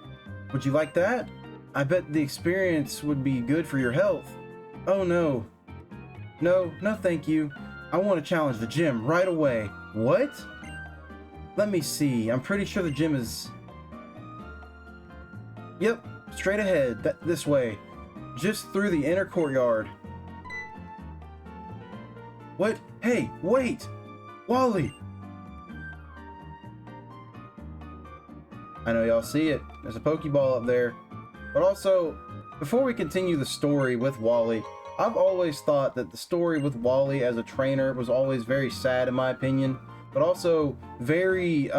Would you like that? I bet the experience would be good for your health. Oh no. No thank you. I want to challenge the gym right away. What? Let me see. I'm pretty sure the gym is... yep, straight ahead, this way. Just through the inner courtyard. What? Hey, wait! Wally! I know y'all see it. There's a Pokeball up there. But also, before we continue the story with Wally, I've always thought that the story with Wally as a trainer was always very sad in my opinion, but also very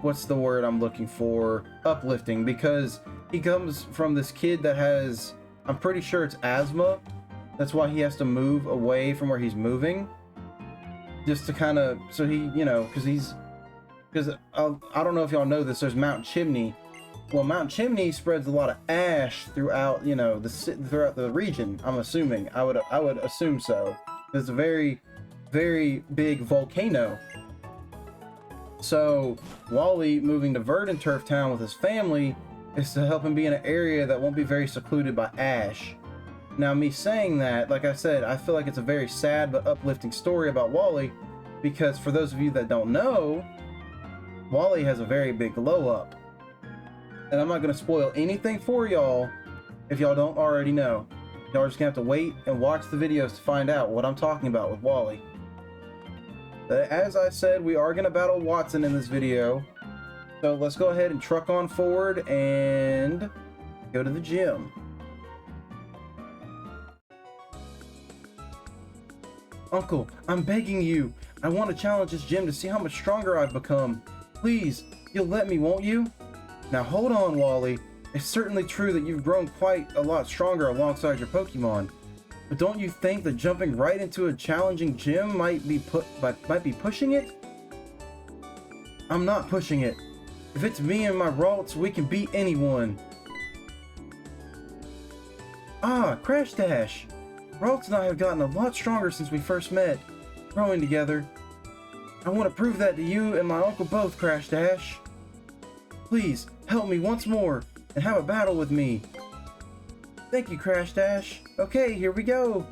what's the word I'm looking for? Uplifting, because he comes from this kid that has, I'm pretty sure it's asthma. That's why he has to move away from where he's moving. Just to kind of, so he, you know, because I don't know if y'all know this, there's Mount Chimney. Well, Mount Chimney spreads a lot of ash throughout, you know, throughout the region. I'm assuming. I would assume so. It's a very, very big volcano. So Wally moving to Verdant Turf Town with his family is to help him be in an area that won't be very secluded by ash. Now, me saying that, like I said, I feel like it's a very sad but uplifting story about Wally, because for those of you that don't know, Wally has a very big glow up. And I'm not going to spoil anything for y'all if y'all don't already know. Y'all are just going to have to wait and watch the videos to find out what I'm talking about with Wally. But as I said, we are going to battle Watson in this video. So let's go ahead and truck on forward and go to the gym. Uncle, I'm begging you. I want to challenge this gym to see how much stronger I've become. Please, you'll let me, won't you? Now hold on, Wally. It's certainly true that you've grown quite a lot stronger alongside your Pokemon. But don't you think that jumping right into a challenging gym might be pushing it? I'm not pushing it. If it's me and my Ralts, we can beat anyone. Ah, Crash Dash. Ralts and I have gotten a lot stronger since we first met, growing together. I want to prove that to you and my uncle both, Crash Dash. Please, help me once more, and have a battle with me. Thank you, Crash Dash. Okay, here we go.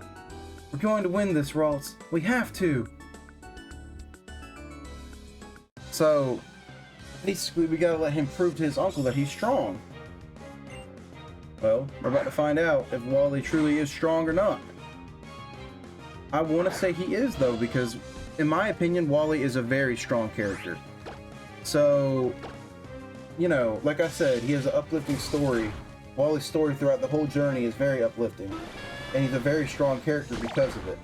We're going to win this, Ralts. We have to. So, basically, we gotta let him prove to his uncle that he's strong. Well, we're about to find out if Wally truly is strong or not. I want to say he is, though, because, in my opinion, Wally is a very strong character. So, you know, like I said, he has an uplifting story. Wally's story throughout the whole journey is very uplifting. And he's a very strong character because of it.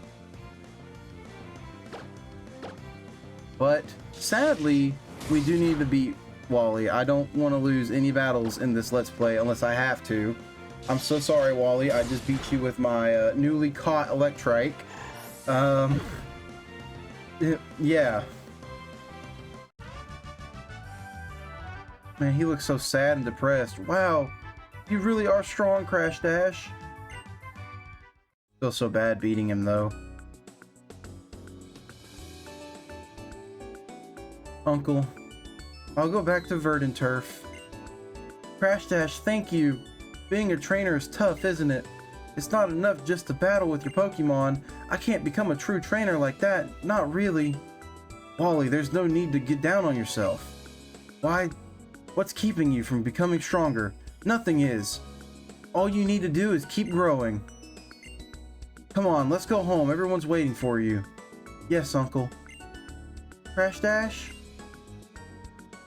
But, sadly, we do need to beat Wally. I don't want to lose any battles in this Let's Play unless I have to. I'm so sorry, Wally. I just beat you with my newly caught Electrike. Yeah. Man, he looks so sad and depressed. Wow, you really are strong, Crash Dash. Feels so bad beating him, though. Uncle, I'll go back to Verdant Turf. Crash Dash, thank you. Being a trainer is tough, isn't it? It's not enough just to battle with your Pokemon. I can't become a true trainer like that. Not really. Wally, there's no need to get down on yourself. Why? What's keeping you from becoming stronger? Nothing is. All you need to do is keep growing. Come on, let's go home. Everyone's waiting for you. Yes, Uncle. Crash Dash?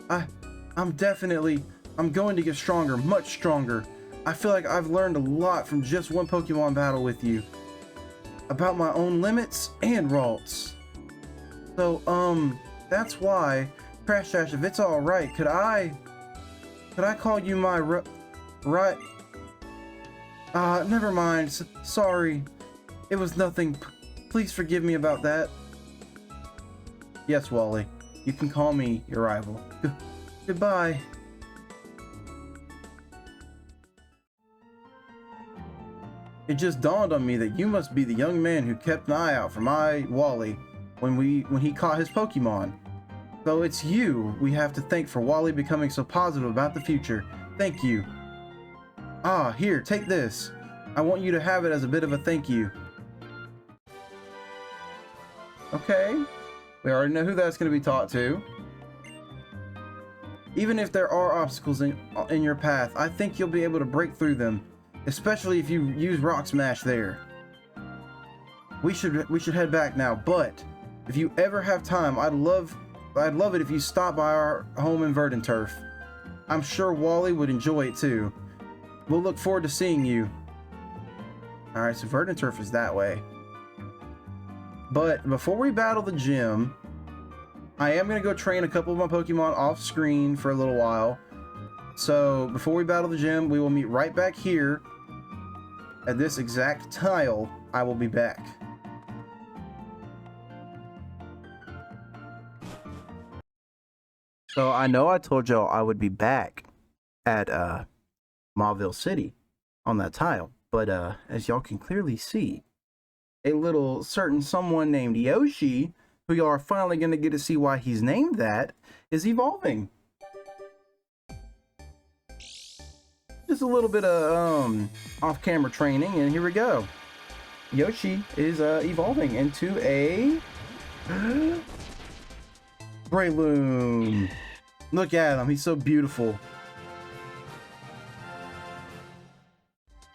I'm going to get stronger, much stronger. I feel like I've learned a lot from just one Pokemon battle with you. About my own limits and Ralts. So, that's why, Crash Dash, if it's alright, could I call you my right? Never mind. Sorry. It was nothing. Please forgive me about that. Yes, Wally. You can call me your rival. Goodbye. It just dawned on me that you must be the young man who kept an eye out for my Wally when he caught his Pokemon. So it's you we have to thank for Wally becoming so positive about the future. Thank you. Ah, here, take this. I want you to have it as a bit of a thank you. Okay. We already know who that's going to be taught to. Even if there are obstacles in your path, I think you'll be able to break through them. Especially if you use Rock Smash there. We should head back now, but if you ever have time, I'd love it if you stop by our home in Verdant Turf. I'm sure Wally would enjoy it too. We'll look forward to seeing you. Alright, so Verdant Turf is that way. But before we battle the gym, I am going to go train a couple of my Pokemon off screen for a little while. So before we battle the gym, we will meet right back here at this exact tile. I will be back. So I know I told y'all I would be back at Mauville City on that tile, but as y'all can clearly see, a little certain someone named Yoshi, who y'all are finally going to get to see why he's named that, is evolving. Just a little bit of off-camera training, and here we go. Yoshi is evolving into a Breloom. Look at him, he's so beautiful.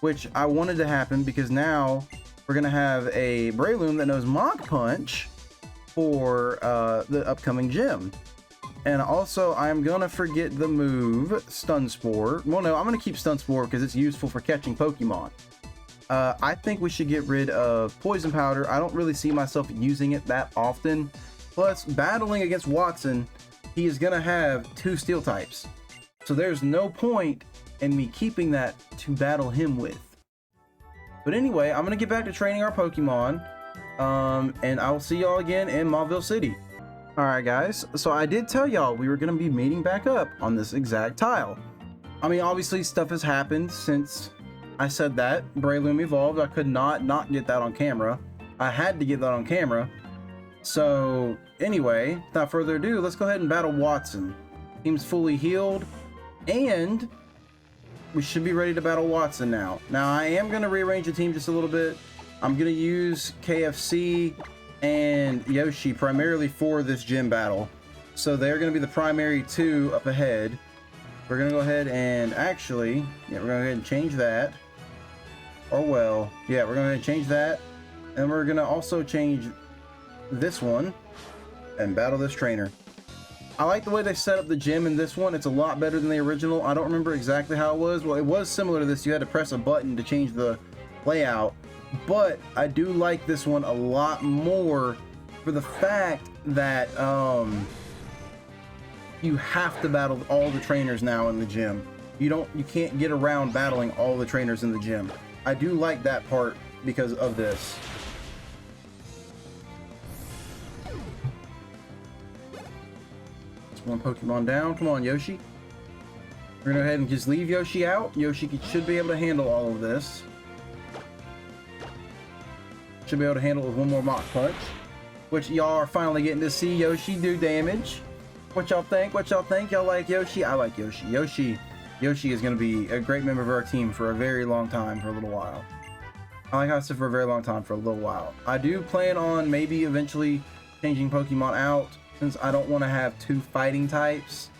Which I wanted to happen because now we're gonna have a Breloom that knows Mach Punch for the upcoming gym. And also, I'm gonna forget the move Stun Spore. Well, no, I'm gonna keep Stun Spore because it's useful for catching Pokemon. I think we should get rid of Poison Powder. I don't really see myself using it that often. Plus, battling against Watson, he is gonna have 2 Steel types. So there's no point in me keeping that to battle him with. But anyway, I'm gonna get back to training our Pokemon. And I will see y'all again in Mauville City. Alright guys, so I did tell y'all we were going to be meeting back up on this exact tile. I mean, obviously stuff has happened since I said that. Breloom evolved. I could not get that on camera. I had to get that on camera. So anyway, without further ado, let's go ahead and battle Watson. Team's fully healed, and we should be ready to battle Watson now. Now I am going to rearrange the team just a little bit. I'm going to use KFC and Yoshi primarily for this gym battle. So they're going to be the primary 2 up ahead. We're going to go ahead and actually, yeah, we're going to go ahead and change that. Or well, yeah, we're going to go ahead and change that. And we're going to also change this one and battle this trainer. I like the way they set up the gym in this one. It's a lot better than the original. I don't remember exactly how it was. Well, it was similar to this. You had to press a button to change the layout. But I do like this one a lot more for the fact that you have to battle all the trainers now in the gym. You can't get around battling all the trainers in the gym. I do like that part because of this. That's one Pokemon down. Come on, Yoshi. We're gonna go ahead and just leave Yoshi out. Yoshi should be able to handle all of this. Should be able to handle it with one more Mach Punch, which y'all are finally getting to see Yoshi do damage. What y'all think? What y'all think? Y'all like Yoshi? I like Yoshi. Yoshi is going to be a great member of our team for a very long time, for a little while. I like how I said for a very long time, for a little while. I do plan on maybe eventually changing Pokemon out, since I don't want to have 2 fighting types.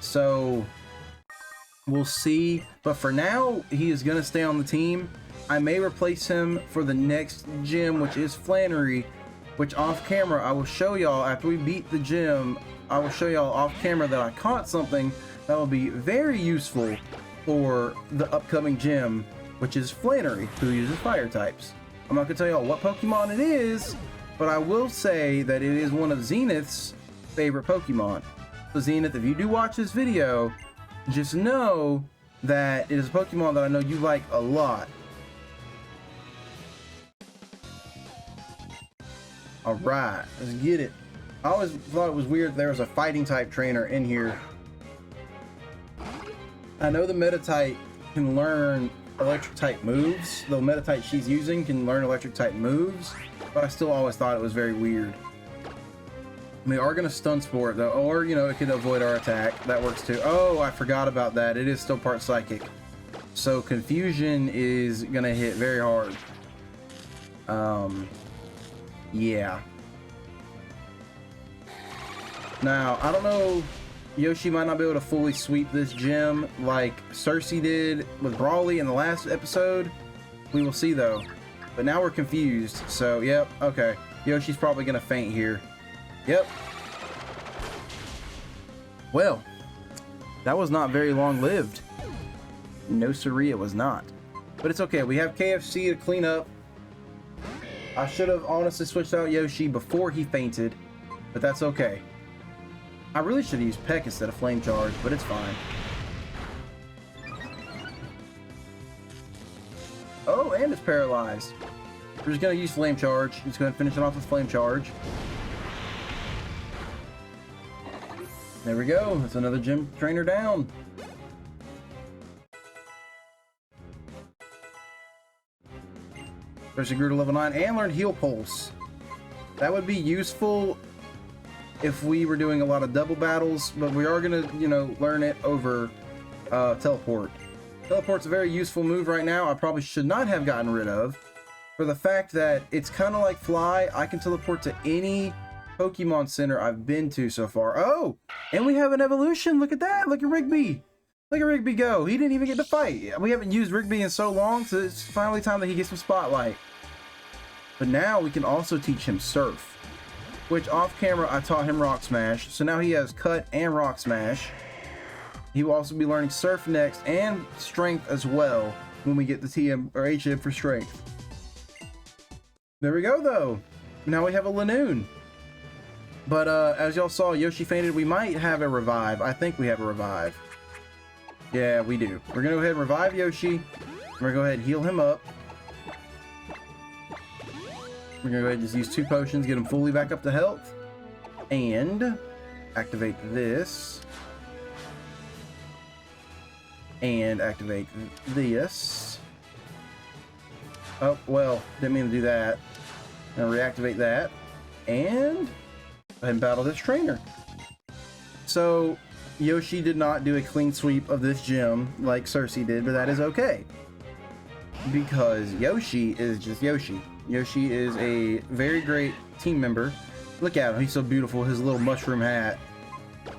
So we'll see. But for now, he is going to stay on the team. I may replace him for the next gym, which is Flannery, which off camera I will show y'all after we beat the gym. I will show y'all off camera that I caught something that will be very useful for the upcoming gym, which is Flannery, who uses fire types. I'm not gonna tell y'all what Pokemon it is, but I will say that it is one of Zenith's favorite Pokemon. So Zenith, if you do watch this video, just know that it is a Pokemon that I know you like a lot. Alright, let's get it. I always thought it was weird there was a fighting type trainer in here. I know the meta type can learn electric type moves. The meta type she's using can learn electric type moves, but I still always thought it was very weird. We are going to stun spore it though, or you know, it could avoid our attack. That works too. Oh, I forgot about that. It is still part psychic. So confusion is going to hit very hard. Yeah. Now, I don't know, Yoshi might not be able to fully sweep this gym like Cersei did with Brawly in the last episode. We will see though. But now we're confused, so yep, okay. Yoshi's probably gonna faint here. Yep. Well, that was not very long-lived. No siree, it was not. But it's okay, we have KFC to clean up. I should have honestly switched out Yoshi before he fainted, but that's okay. I really should have used Peck instead of Flame Charge, but it's fine. Oh, and it's paralyzed. We're just gonna use Flame Charge. Just gonna finish it off with Flame Charge. There we go. That's another gym trainer down. First, he grew to level 9 and learned Heal Pulse. That would be useful if we were doing a lot of double battles, but we are gonna, you know, learn it over Teleport. Teleport's a very useful move right now. I probably should not have gotten rid of, for the fact that it's kind of like Fly. I can teleport to any Pokemon Center I've been to so far. Oh, and we have an evolution. Look at that. Look at Rigby. Look at Rigby go. He didn't even get to fight. We haven't used Rigby in so long, so it's finally time that he gets some spotlight. But now we can also teach him Surf, which off camera I taught him Rock Smash. So now he has Cut and Rock Smash. He will also be learning Surf next and Strength as well when we get the TM or HM for Strength. There we go though. Now we have a Lanoon. But as y'all saw, Yoshi fainted. We might have a revive. I think we have a revive. Yeah, we do. We're gonna go ahead and revive Yoshi. We're gonna go ahead and heal him up. We're gonna go ahead and just use 2 potions, get him fully back up to health. And activate this. And activate this. Oh, well, didn't mean to do that. Gonna reactivate that. And go ahead and battle this trainer. So, Yoshi did not do a clean sweep of this gym like Cersei did, but that is okay. Because Yoshi is just Yoshi. Yoshi is a very great team member. Look at him, he's so beautiful, his little mushroom hat. And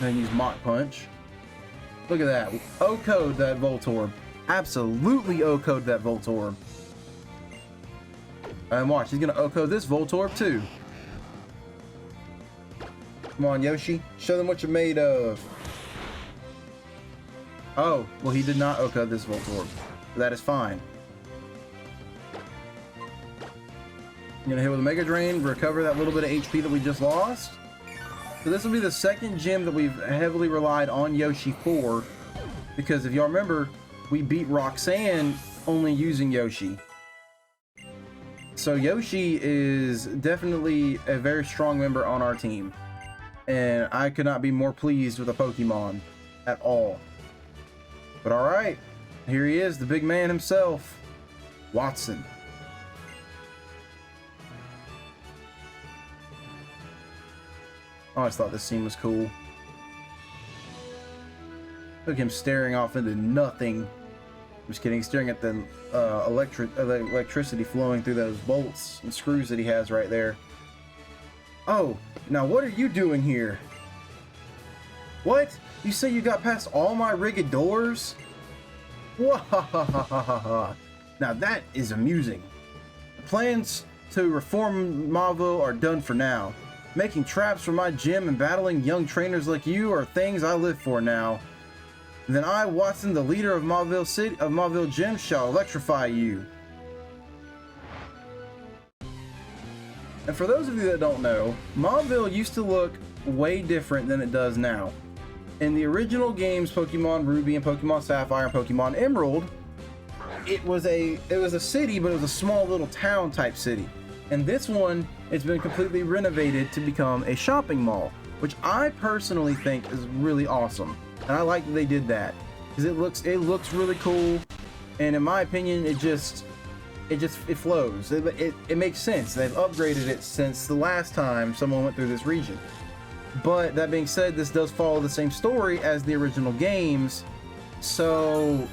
then use Mach Punch. Look at that. O-code that Voltorb. Absolutely O-code that Voltorb. And watch, he's gonna O-code this Voltorb too. Come on, Yoshi. Show them what you're made of. Oh, well, he did not O-code this Voltorb. That is fine. I'm gonna hit with a Mega Drain, recover that little bit of HP that we just lost. So this will be the second gym that we've heavily relied on Yoshi for, because if y'all remember, we beat Roxanne only using Yoshi. So Yoshi is definitely a very strong member on our team, and I could not be more pleased with a Pokemon at all. But alright, here he is, the big man himself, Watson. I always thought this scene was cool. Look at him staring off into nothing. Just kidding, staring at the electricity flowing through those bolts and screws that he has right there. Oh, now what are you doing here? What? You say you got past all my rigged doors? Wahahahaha. Now that is amusing. The plans to reform Mauville are done for now. Making traps for my gym and battling young trainers like you are things I live for now. And then I, Watson, the leader of Mauville City, of Mauville Gym, shall electrify you. And for those of you that don't know, Mauville used to look way different than it does now. In the original games, Pokemon Ruby and Pokemon Sapphire and Pokemon Emerald, it was a city, but it was a small little town type city. And this one, it's been completely renovated to become a shopping mall, which I personally think is really awesome. And I like that they did that, because it looks really cool, and in my opinion, it flows. It makes sense. They've upgraded it since the last time someone went through this region. But that being said, this does follow the same story as the original games, so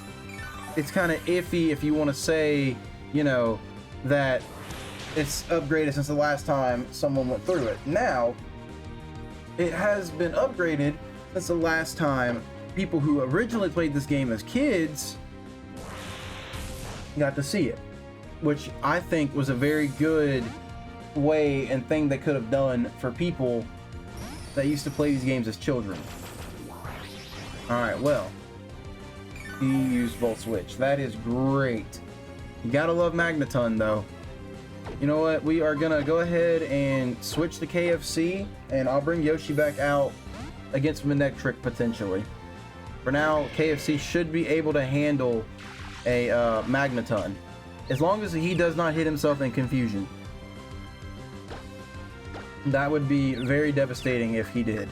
it's kind of iffy if you want to say, you know, that it's upgraded since the last time someone went through it. Now, it has been upgraded since the last time people who originally played this game as kids got to see it, which I think was a very good way and thing they could have done for people that used to play these games as children. Alright, well, he used Volt Switch. That is great. You gotta love Magneton, though. You know what? We are gonna go ahead and switch to KFC, and I'll bring Yoshi back out against Manectric potentially. For now, KFC should be able to handle a Magneton, as long as he does not hit himself in confusion. That would be very devastating if he did.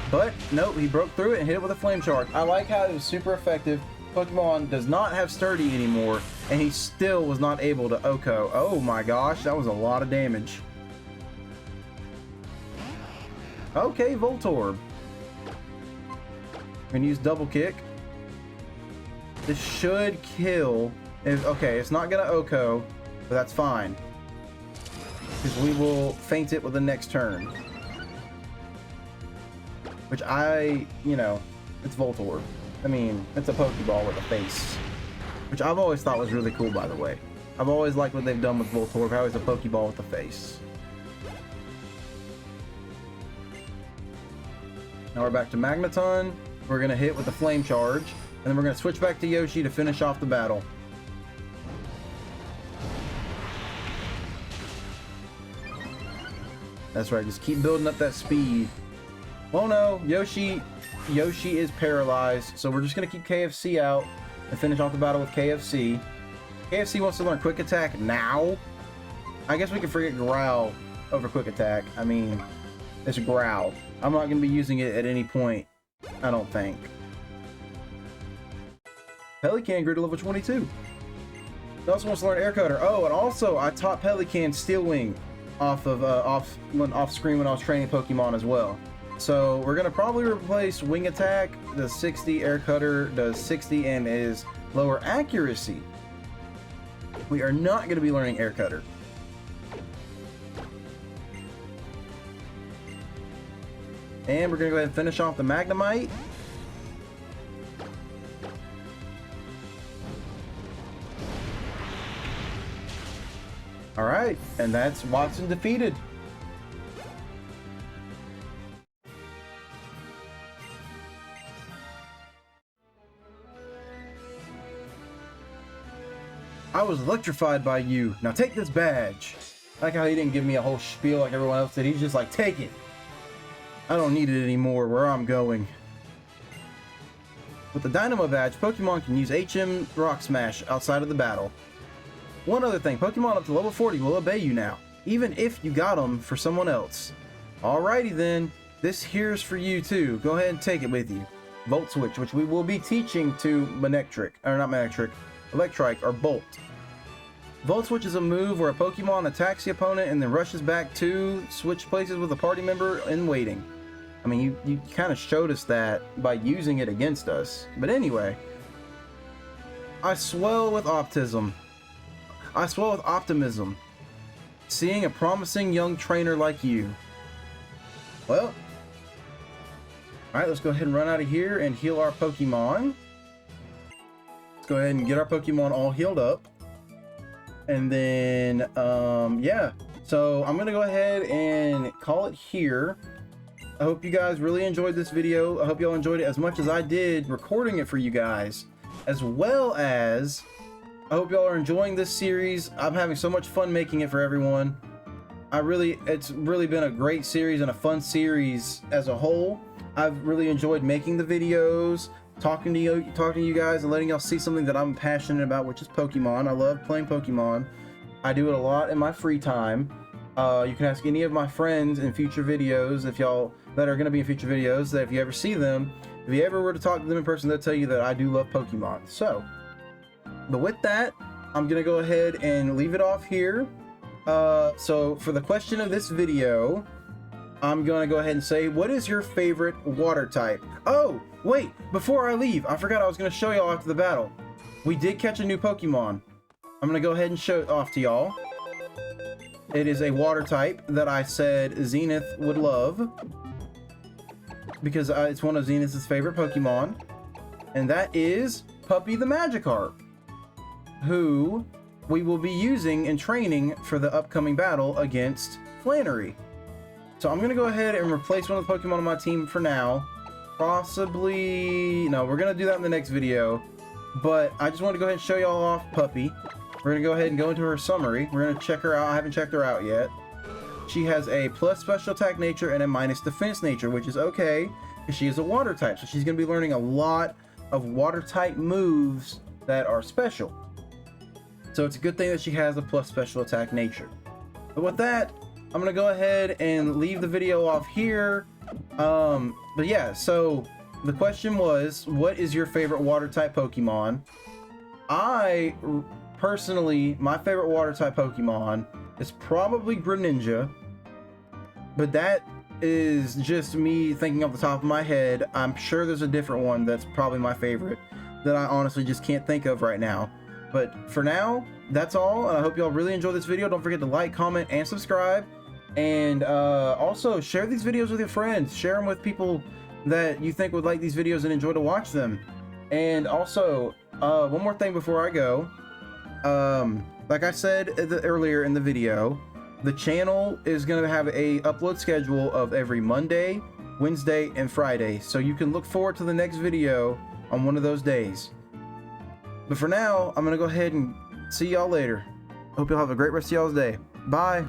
But nope, he broke through it and hit it with a flame charge. I like how it was super effective. Pokemon does not have Sturdy anymore, and he still was not able to OHKO. Oh my gosh, that was a lot of damage. Okay, Voltorb. I'm gonna use double kick. This should kill. Okay, it's not gonna OHKO, but that's fine, because we will feint it with the next turn. Which you know, it's Voltorb. I mean, it's a Pokeball with a face, which I've always thought was really cool, by the way. I've always liked what they've done with Voltorb, how it's a Pokeball with a face. Now we're back to Magneton. We're gonna hit with the Flame Charge, and then we're gonna switch back to Yoshi to finish off the battle. That's right, just keep building up that speed. Oh no, Yoshi is paralyzed, so we're just gonna keep KFC out and finish off the battle with KFC. KFC wants to learn Quick Attack now. I guess we can forget Growl over Quick Attack. I mean, it's Growl. I'm not gonna be using it at any point, I don't think. Pelican grew to level 22. He also wants to learn Air Cutter. Oh, and also I taught Pelican Steel Wing off screen when I was training Pokemon as well. So we're gonna probably replace Wing Attack, does 60, Air Cutter does 60, and is lower accuracy. We are not gonna be learning Air Cutter. And we're gonna go ahead and finish off the Magnemite. Alright, and that's Watson defeated. I was electrified by you. Now take this badge. I like how he didn't give me a whole spiel like everyone else did. He's just like, take it. I don't need it anymore where I'm going. With the Dynamo badge, Pokemon can use HM Rock Smash outside of the battle. One other thing, Pokemon up to level 40 will obey you now, even if you got them for someone else. Alrighty then, this here's for you too. Go ahead and take it with you. Volt Switch, which we will be teaching to Manectric, or not Manectric, Electrike or Bolt. Volt Switch is a move where a Pokemon attacks the opponent and then rushes back to switch places with a party member in waiting. I mean, you kind of showed us that by using it against us. But anyway, I swell with optimism, seeing a promising young trainer like you. Well, alright, let's go ahead and run out of here and heal our Pokemon. Let's go ahead and get our Pokemon all healed up. And then, yeah. So I'm going to go ahead and call it here. I hope you guys really enjoyed this video. I hope y'all enjoyed it as much as I did recording it for you guys. As well as, I hope y'all are enjoying this series. I'm having so much fun making it for everyone. It's really been a great series and a fun series as a whole. I've really enjoyed making the videos, talking to you guys, and letting y'all see something that I'm passionate about, which is Pokemon. I love playing Pokemon. I do it a lot in my free time. You can ask any of my friends in future videos, if y'all that are going to be in future videos, that if you ever see them, if you ever were to talk to them in person, they'll tell you that I do love Pokemon. So, but with that, I'm going to go ahead and leave it off here. So for the question of this video, I'm going to go ahead and say, what is your favorite water type? Oh, wait, before I leave, I forgot I was going to show y'all after the battle. We did catch a new Pokemon. I'm going to go ahead and show it off to y'all. It is a water type that I said Zenith would love, because it's one of Zenith's favorite Pokemon, and that is Puppy the Magikarp, who we will be using and training for the upcoming battle against Flannery. So I'm going to go ahead and replace one of the Pokemon on my team for now. Possibly... no, we're going to do that in the next video. But I just want to go ahead and show y'all off Puppy. We're going to go ahead and go into her summary. We're going to check her out. I haven't checked her out yet. She has a plus special attack nature and a minus defense nature, which is okay, because she is a water type. So she's going to be learning a lot of water type moves that are special. So it's a good thing that she has a plus special attack nature. But with that, I'm going to go ahead and leave the video off here. But yeah, so the question was, what is your favorite water type Pokemon? Personally, my favorite water type Pokemon is probably Greninja, but that is just me thinking off the top of my head. I'm sure there's a different one that's probably my favorite that I honestly just can't think of right now. But for now, that's all, and I hope y'all really enjoy this video. Don't forget to like, comment, and subscribe, and also share these videos with your friends. Share them with people that you think would like these videos and enjoy to watch them. And also, one more thing before I go. Like I said earlier in the video, the channel is going to have a upload schedule of every Monday, Wednesday, and Friday. So you can look forward to the next video on one of those days. But for now, I'm going to go ahead and see y'all later. Hope y'all have a great rest of y'all's day. Bye.